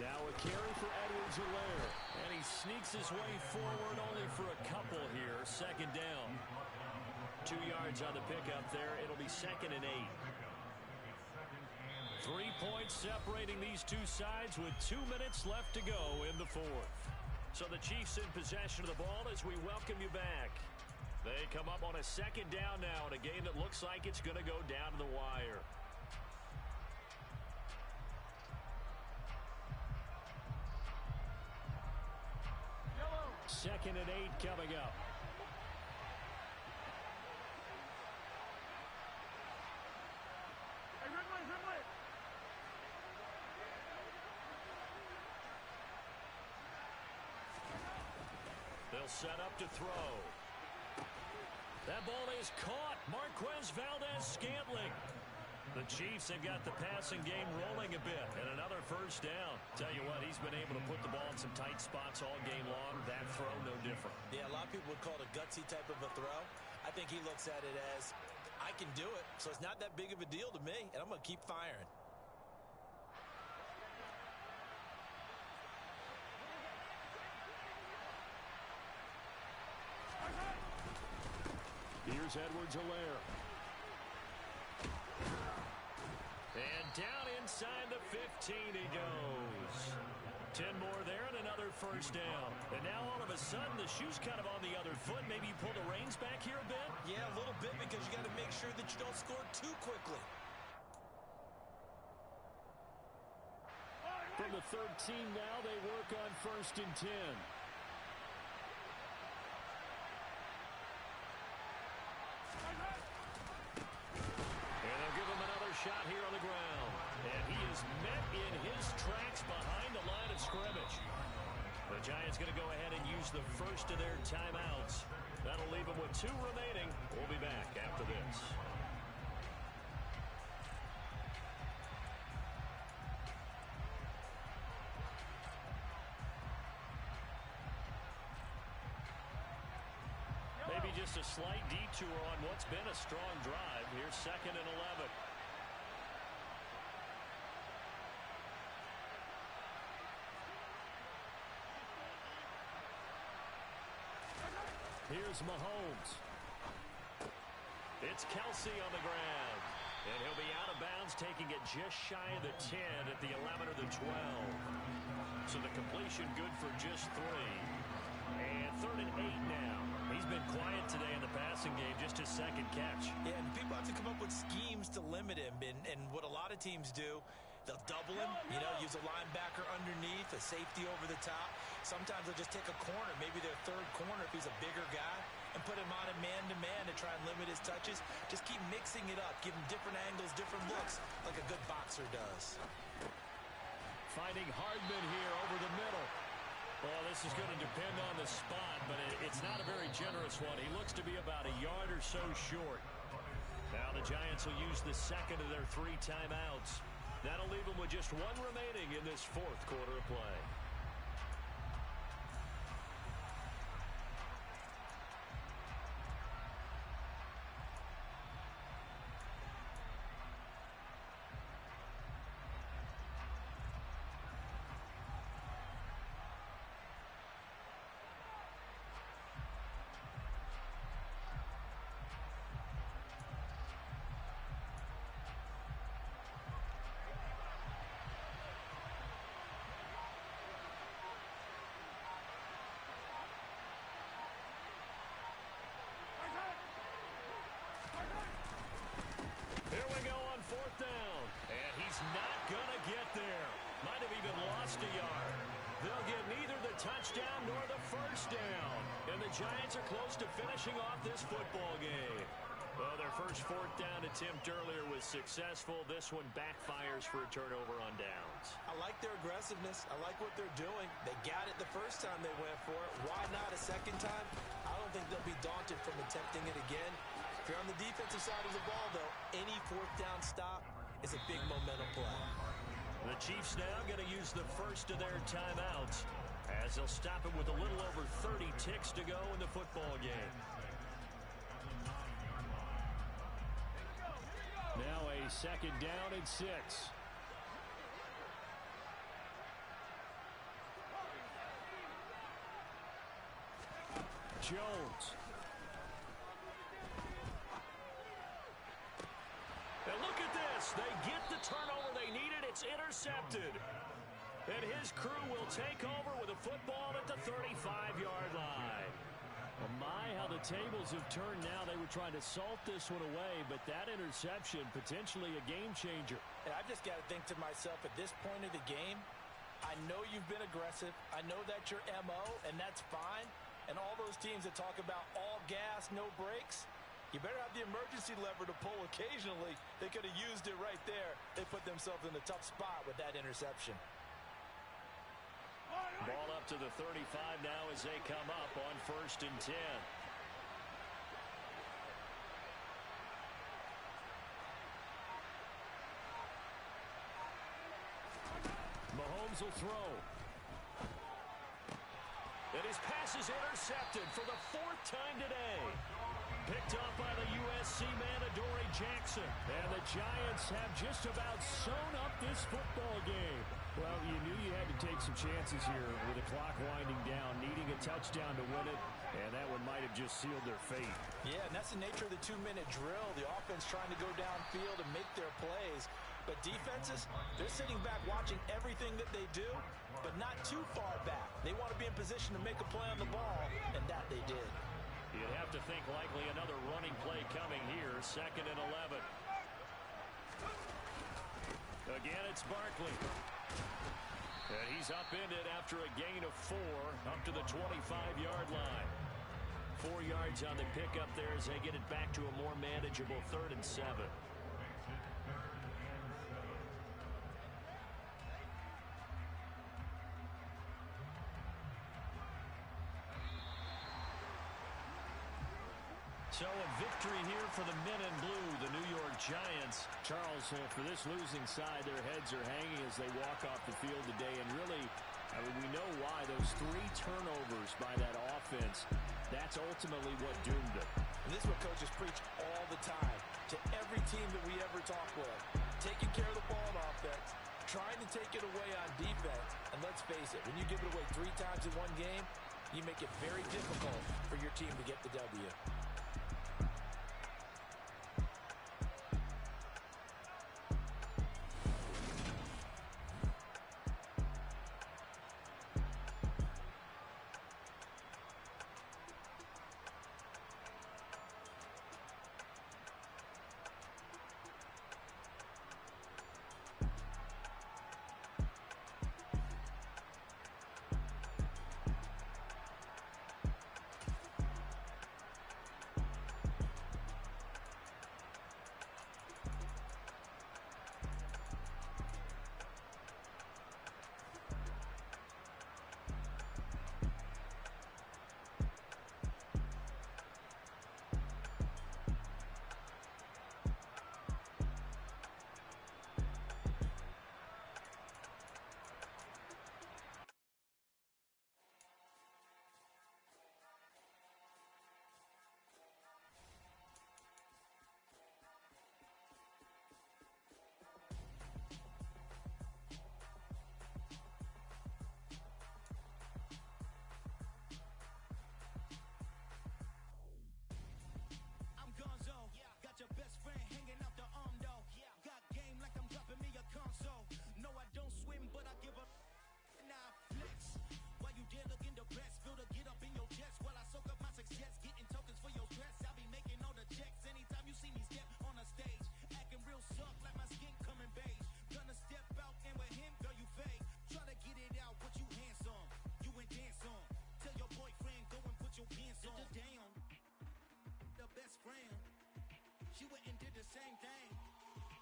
Now a carry for Edwards-Helaire. And he sneaks his way forward only for a couple here. 2nd down. 2 yards on the pickup there. It'll be 2nd and 8. 3 points separating these two sides with 2 minutes left to go in the fourth. So the Chiefs in possession of the ball as we welcome you back. They come up on a 2nd down now in a game that looks like it's going to go down to the wire. Second and 8 coming up. They'll set up to throw. That ball is caught. Marquez Valdez-Scantling. The Chiefs have got the passing game rolling a bit, and another first down. Tell you what, he's been able to put the ball in some tight spots all game long. That throw, no different. Yeah, a lot of people would call it a gutsy type of a throw. I think he looks at it as, I can do it, so it's not that big of a deal to me, and I'm going to keep firing. Here's Edwards-Helaire. And down inside the 15 he goes. 10 more there and another first down. And now all of a sudden the shoe's kind of on the other foot. Maybe you pull the reins back here a bit? Yeah, a little bit, because you got to make sure that you don't score too quickly. From the 13 now, they work on 1st and 10. And they'll give him another shot here on the ground. And he is met in his tracks behind the line of scrimmage. The Giants going to go ahead and use the first of their timeouts. That'll leave them with 2 remaining. We'll be back after this. Maybe just a slight detour on what's been a strong drive. Here's 2nd and 11. Here's Mahomes. It's Kelsey on the ground. And he'll be out of bounds, taking it just shy of the 10 at the 11 or the 12. So the completion good for just 3. And 3rd and 8 now. He's been quiet today in the passing game, just his 2nd catch. Yeah, and people have to come up with schemes to limit him. And what a lot of teams do, they'll double him, use a linebacker underneath, a safety over the top. Sometimes they'll just take a corner, maybe their 3rd corner if he's a bigger guy, and put him on a man-to-man to try and limit his touches. Just keep mixing it up, give him different angles, different looks, like a good boxer does. Finding Hardman here over the middle. Well, this is going to depend on the spot, but it's not a very generous one. He looks to be about a yard or so short. Now the Giants will use the 2nd of their 3 timeouts. That'll leave them with just 1 remaining in this 4th quarter of play. Here we go on 4th down. And he's not going to get there. Might have even lost a yard. They'll get neither the touchdown nor the first down. And the Giants are close to finishing off this football game. Well, their first 4th down attempt earlier was successful. This one backfires for a turnover on downs. I like their aggressiveness. I like what they're doing. They got it the first time they went for it. Why not a 2nd time? I don't think they'll be daunted from attempting it again. If you're on the defensive side of the ball, though, any 4th down stop is a big momentum play. The Chiefs now going to use the first of their timeouts as they'll stop it with a little over 30 ticks to go in the football game. Now a 2nd down and 6. Jones. And look at this. They get the turnover they needed. It's intercepted. And his crew will take over with a football at the 35-yard line. Well, my, how the tables have turned now. They were trying to salt this one away, but that interception, potentially a game changer. And I've just got to think to myself, at this point of the game, I know you've been aggressive. I know that's your MO, and that's fine. And all those teams that talk about all gas, no brakes, you better have the emergency lever to pull occasionally. They could have used it right there. They put themselves in a tough spot with that interception. Ball up to the 35 now as they come up on 1st and 10. Mahomes will throw. And his pass is intercepted for the 4th time today. Picked up by the USC man, Adoree Jackson. And the Giants have just about sewn up this football game. Well, you knew you had to take some chances here with the clock winding down, needing a touchdown to win it, and that one might have just sealed their fate. Yeah, and that's the nature of the 2-minute drill. The offense trying to go downfield and make their plays. But defenses, they're sitting back watching everything that they do, but not too far back. They want to be in position to make a play on the ball, and that they did. You'd have to think likely another running play coming here, 2nd and 11. Again, it's Barkley. And he's upended after a gain of 4 up to the 25-yard line. 4 yards on the pickup there as they get it back to a more manageable 3rd and 7. So a victory here for the men in blue, the New York Giants. Charles, for this losing side, their heads are hanging as they walk off the field today. And really, I mean, we know why. Those 3 turnovers by that offense, that's ultimately what doomed them. And this is what coaches preach all the time to every team that we ever talk with. Taking care of the ball on offense, trying to take it away on defense. And let's face it, when you give it away 3 times in one game, you make it very difficult for your team to get the W. Got your best friend hanging out the arm though. Got game like I'm dropping me a console. No, I don't swim, but I give up. Now I flex. While you there looking the best, feel the get up in your chest while I soak up my success. Getting tokens for your stress. I'll be making all the checks anytime you see me step on a stage. Acting real soft like my skin coming beige. Gonna step out and with him, girl, you fake. Try to get it out, but you handsome. You ain't dance on. Tell your boyfriend, go and put your pants on. Down. The best friend. She went and did the same thing.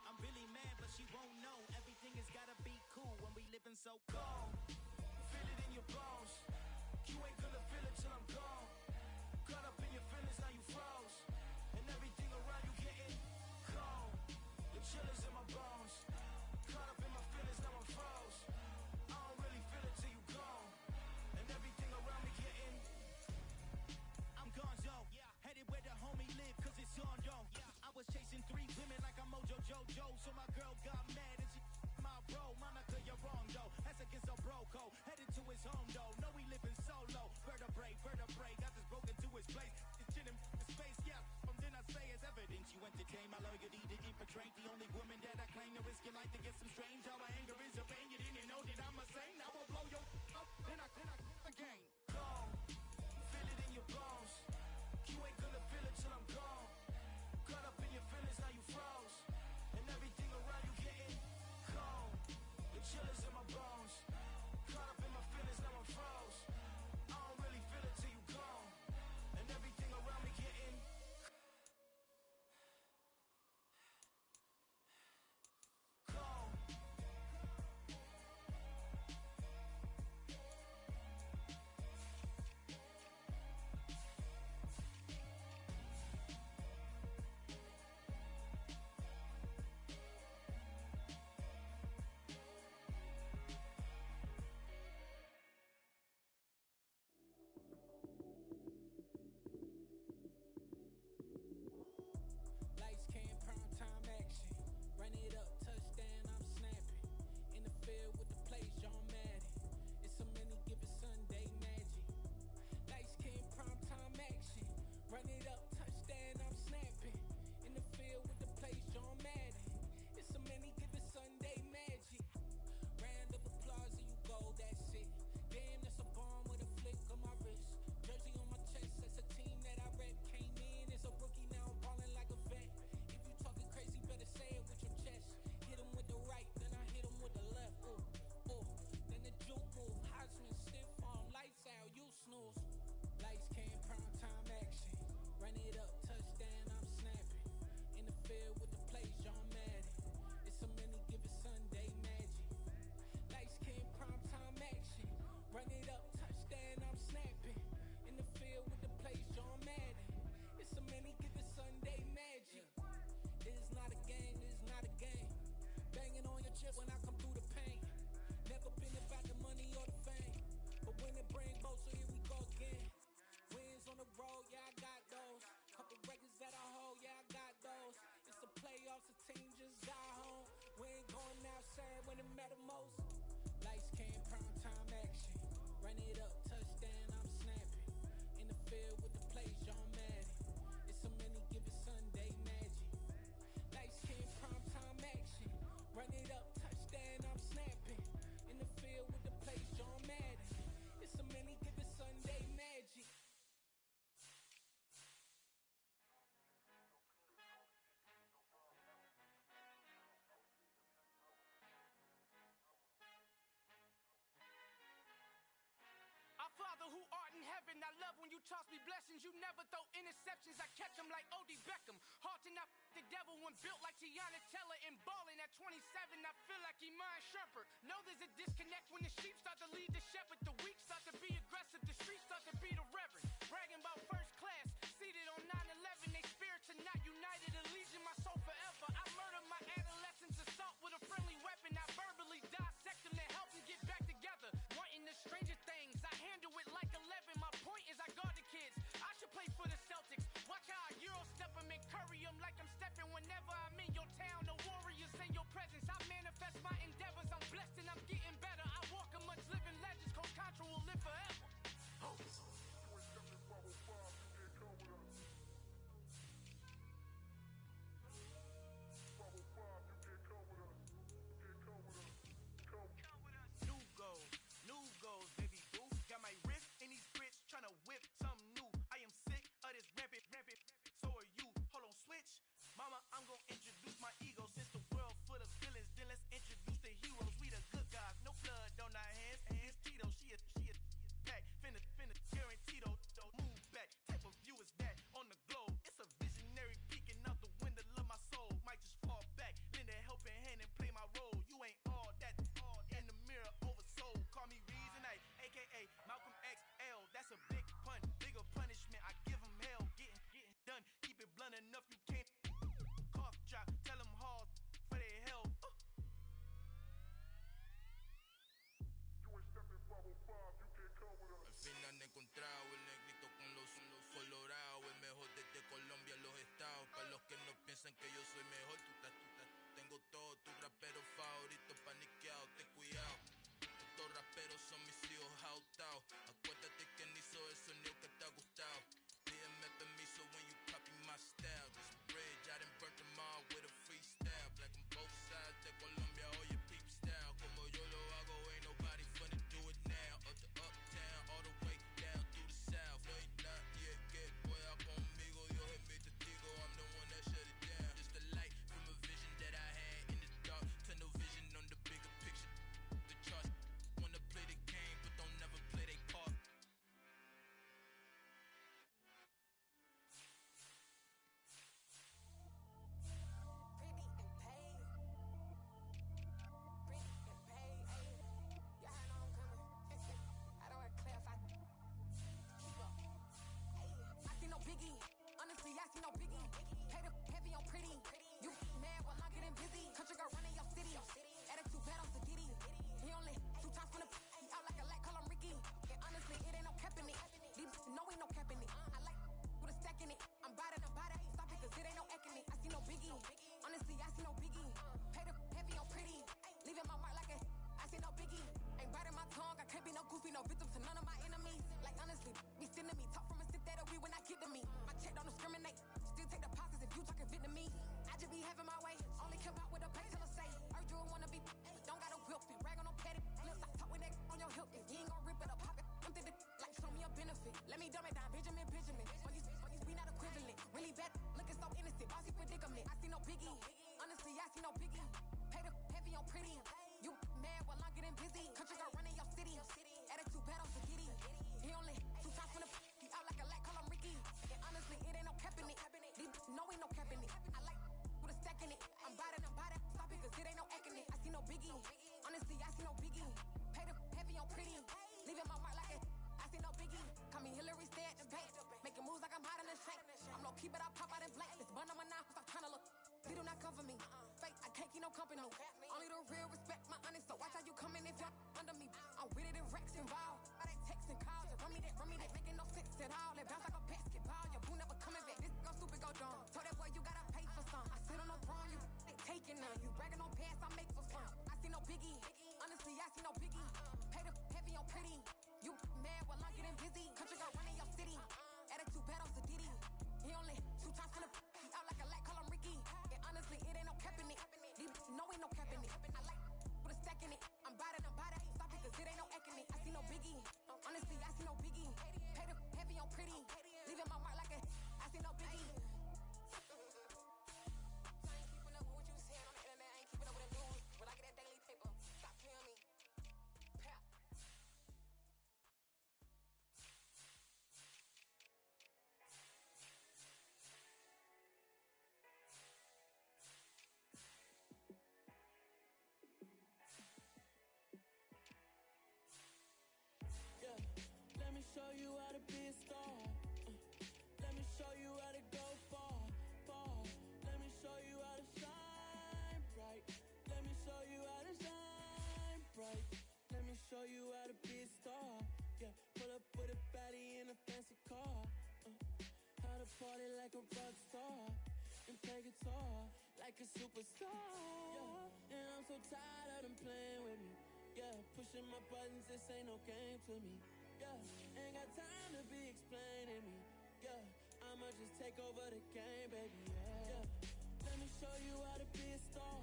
I'm really mad, but she won't know. Everything has gotta be cool when we living so cold. Feel it in your bones. You ain't gonna feel it till I'm gone. Caught up in your feelings, now you froze. And everything around you getting cold. The chill is in my bones. Caught up in my feelings, now I'm froze. I don't really feel it till you gone. And everything around me getting I'm gonzo. Headed where the homie live, cause it's on though. I was chasing 3 women like I'm Mojo Jojo. So my girl got mad and she my bro. Monica, you're wrong though. That's against a bro code. Headed to his home though. No, we living solo. Vertebrae. Got this broken to his place. It's chilling his face, yeah. Then I say it's evidence you entertain my loyalty to infiltrate. The only woman that I claim to risk your life to get some strange. How my anger is a pain. You didn't know that I'm a saint. I will blow your up. Then I again. Gone. Feel it in your bones. You ain't gonna feel it till I'm gone. Caught up in your feelings, now you froze. And everything around you getting cold. The chill is in my bones. Caught up in my feelings, now I'm froze. I don't really feel it till you gone. And everything around me getting cold. Run it up, touchdown, I'm snapping. In the field with the plays, John Madden. It's so many, give it Sunday magic. Light skin, primetime action. Run it up, touchdown, I'm snapping. In the field with the plays, John Madden. It's so many, give it Sunday magic. This is not a game, this is not a game. Banging on your chest when I come through the pain. Never been about the money or the fame. But when it bring both, so here we go again. Wins on the road, yeah, I got those. Couple records that I hold, yeah, I got those. It's the playoffs, the team just got home. We ain't going outside when it matter most. Lights came, prime time action. Run it up, touchdown, I'm snapping. In the field with the plays, John Madden. It's so many, give it Sunday magic. Lights came, prime time action. Run it up, touchdown, I'm snapping. In the field with the plays, John Madden. It's so many, give it Sunday magic. Our Father who art in heaven, I love when you toss me blessings. You never throw interceptions, I catch them like O.D. Beckham. Hard to knock the devil when built like Tiana Teller and balling at 27. I feel like Iman Shumpert. Know there's a disconnect when the sheep start to lead the shepherd. The weak start to be aggressive, the streets start to be the reverend. Bragging about first class, seated on 9/11. They spirits are not united, Allegiant my soul forever. I murdered my adolescence, assault with a friendly weapon. I verbally dissect them to help them get back together. Wanting the stranger things, I handle it like 11. My point is I guard the kids. I should play for the Celtics. Watch how I Euro step them and curry them like I'm stepping. Whenever I'm in your town, the Warriors in your presence. I manifest my endeavors. I'm blessed and I'm getting better. I walk amongst living legends. Coach Contra will live forever. New goals, baby boo. Got my wrist in these grits, tryna whip something new. I am sick of this rampant. So are you. Hold on, switch. Mama, I'm gonna introduce my ego. Since the world full of villains, then let's introduce the heroes. We the good guys, no blood on our hands. Tito, she a pack. Finna guaranteed don't move back. Type of view is that on the globe. It's a visionary peeking out the window of my soul. Might just fall back, lend a helping hand and play my role. You ain't all that in the mirror oversold. Call me Reasonite, aka Malcolm XL. That's a big pun, bigger punishment. I give him hell, getting done. Keep it blunt enough, you can't cough drop. Tell them hard for their health. Al fin han encontrado el negrito con los colorados, el mejor desde Colombia, los estados. Para los que no piensan que yo soy mejor, tengo todos tus raperos favoritos paniqueados, ten cuidado. Estos raperos son mis hijos jautados. Acuérdate que ni hizo el sonido que te ha gustado. Pídeme permiso when you copy my style. This bridge, I done burnt them all with a freestyle. Black on both sides de Colombia, oye peep style. Como yo lo hago, ain't nobody finna do it now. Up to uptown, all the way down through the south. No hay nadie que pueda conmigo, Dios es mi testigo. I'm the one that shut it down. Just a light from a vision that I had in the dark. Tunnel vision on the bigger picture. The charts wanna play the game, but don't never play their part. Honestly, I see no biggie. Hater heavy on pretty. You mad while I'm getting busy. Country girl running your city. Attitude bad on Sagitty. He only 2 times from the he out like a light, call him Ricky. And honestly, it ain't no cap in it. These know ain't no cap in it. I like with a stack in it. I'm bout it. Stop it, cause it ain't no eck in it. I see no biggie. Honestly, I see no biggie. Hater heavy on pretty. Leaving my mark like a I see no biggie. Ain't biting my tongue. I can't be no goofy, no victim to none of my enemies. Like honestly, be sending me talk from a sit that we when I get to me. My check don't discriminate. Still take deposits if you talking Vietnamese. I just be having my way. Only come out with a pay till I say. Heard you wanna be, but don't got a whip and rag on no petty. Let's stop talk with that on your hip. If you ain't gon' rip it up, pop it. I'm thinking like show me a benefit. Let me dumb it down, Benjamin. On these we not equivalent. Really bad, looking so innocent. Bossy predicament. I see no biggie. Honestly, I see no biggie. Hater heavy on pretty. You mad while I'm getting busy. Country girl running your city. Attitude bad on Sagitty. He only 2 times from the he out like a light, call him Ricky. And honestly, it ain't no cap moves like I'm hot in the shake. I'm low key, but I pop out in blank. This bun on my knife, stop trying to look. They do not come for me. Fake, I can't keep no company. Only the real respect my honest. So watch how you come in if you're under me. I'm with it in Rex involved. By they text and calls, just run me that, making no sense at all. They bounce like a basketball. Your boo never coming back. This go stupid, go dumb. Told that boy you gotta pay for some. I sit on the throne, you ain't taking none. You bragging on past, I make for fun. I see no biggie. Honestly, I see no biggie. Pay the heavy on pretty. You mad while I'm getting busy. Country got running your city. Attitude bad on Sadidi. He only 2 times from the he out like a light, call him Ricky. And honestly, it ain't no cap in it. These no ain't no cap in it. I like with a stack in it. I'm by that, ain't stop it, cause it ain't no acting it. I see no biggie. Honestly, I see no biggie. Pay the heavy on pretty. Leaving my mark like a I see no biggie. I ain't keeping up with what you saying on the internet. I ain't keeping up with the news. When I get that daily paper, stop playing me. Pap. Yeah, let me show you how to be a star. Let me show you how to go far, far. Let me show you how to shine bright. Let me show you how to shine bright. Let me show you how to be a star. Yeah, pull up with a baddie in a fancy car. How to party like a rock star and play guitar like a superstar. Yeah, and I'm so tired of them playing with me. Yeah, pushing my buttons, this ain't no game to me. Yeah, ain't got time to be explaining me. Yeah, I'ma just take over the game, baby. Yeah, let me show you how to be a star.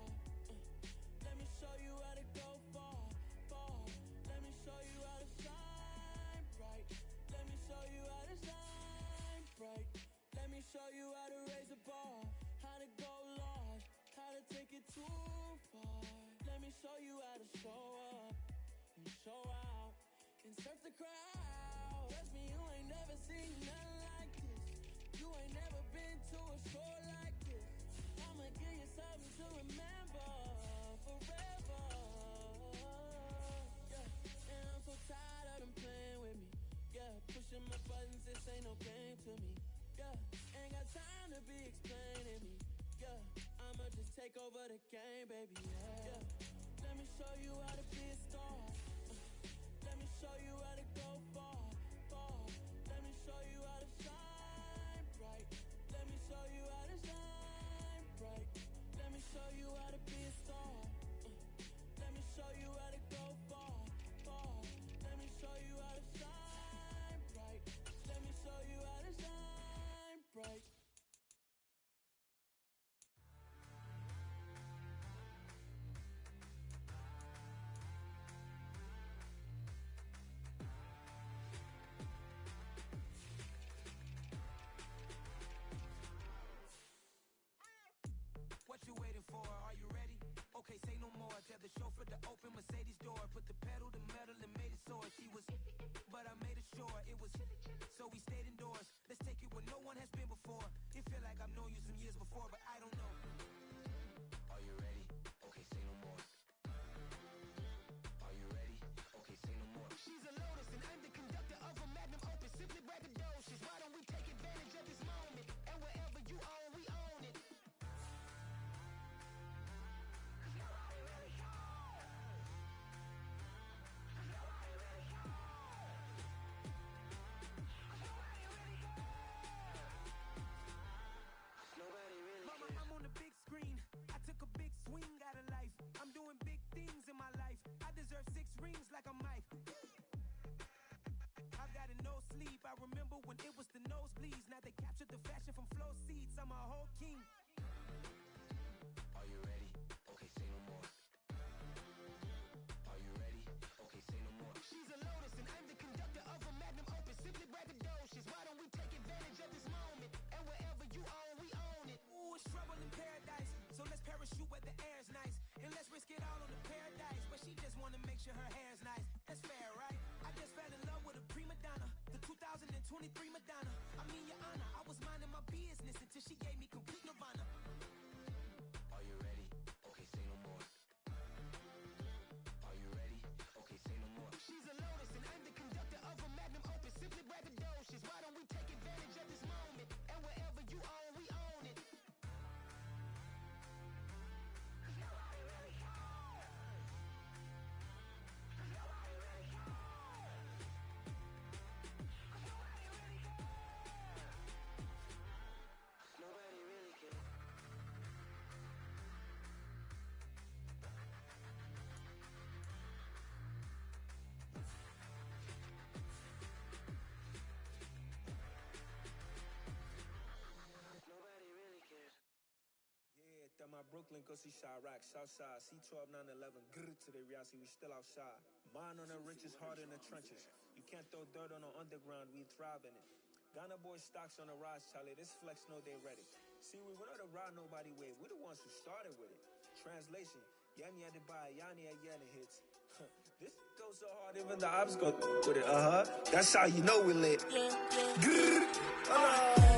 Let me show you how to go far, far. Let me show you how to shine bright. Let me show you how to shine bright. Let me show you how to raise a bar, how to go large, how to take it too far. Let me show you how to show up and show out and surf the crowd. Trust me, you ain't never seen nothing like this. You ain't never been to a show like this. I'ma give you something to remember forever. Yeah, and I'm so tired of them playing with me. Yeah, pushing my buttons, this ain't no game to me. Yeah, ain't got time to be explaining me. Yeah, I'ma just take over the game, baby. Yeah, let me show you how to be a star. Let me show you how to go far, far. Let me show you how to shine bright. Let me show you how to shine bright. Let me show you how to be a star. Let me show you how to go far, far. Let me show you how to shine bright. Let me show you how to shine bright. What you waiting for? Are you ready? Okay, say no more. Tell the chauffeur to open Mercedes door. Put the pedal to metal and made it soar. She was, but I made it sure it was. So we stayed indoors. Let's take it where no one has been before. It feel like I've known you some years before, but I don't know. Are you ready? Okay, say no more. Are you ready? Okay, say no more. She's a Lotus and I'm the conductor of a Magnum Opus. Simply braggadocious. Why don't we take advantage of this moment? And wherever you own, we own it. Mama, I'm on the big screen. I took a big swing out of life. I'm doing big things in my life. I deserve 6 rings like I'm Mike. I got a no sleep. I remember when it was the nosebleeds. Now they captured the fashion from flow seats. I'm a whole king. Are you ready? Okay, say no more. Are you ready? Okay, say no more. She's a Lotus and I'm the conductor of a Magnum Opus. Simply braggadocious. Why don't we take advantage of this moment? And wherever you own, we own it. Ooh, it's trouble in paradise. So let's parachute where the air's nice. And let's risk it all on the paradise. But she just wanna make sure her hair's nice. That's fair, right? I just fell in love with a prima donna. The 2023 Madonna. I mean, your honor, I was minding my business until she gave me complete nirvana. Are you ready? Okay, say no more. Are you ready? Okay, say no more. She's a Lotus and I'm the conductor of a Magnum Opus. Simply braggadocious. Why don't we take advantage of this my Brooklyn, go see Chirac, Southside, C12, 911, grr to the Riasi, we still outside. Mine on the richest, heart in the trenches. You can't throw dirt on the underground, we thrive in it. Ghana boys stocks on the rise, Charlie, this flex know they ready. See, we went on the ride nobody wave, we the ones who started with it. Translation, Yanni had to buy, Yanni had Yanni hits. This goes so hard, even the ops go with it, That's how you know we lit. Grr,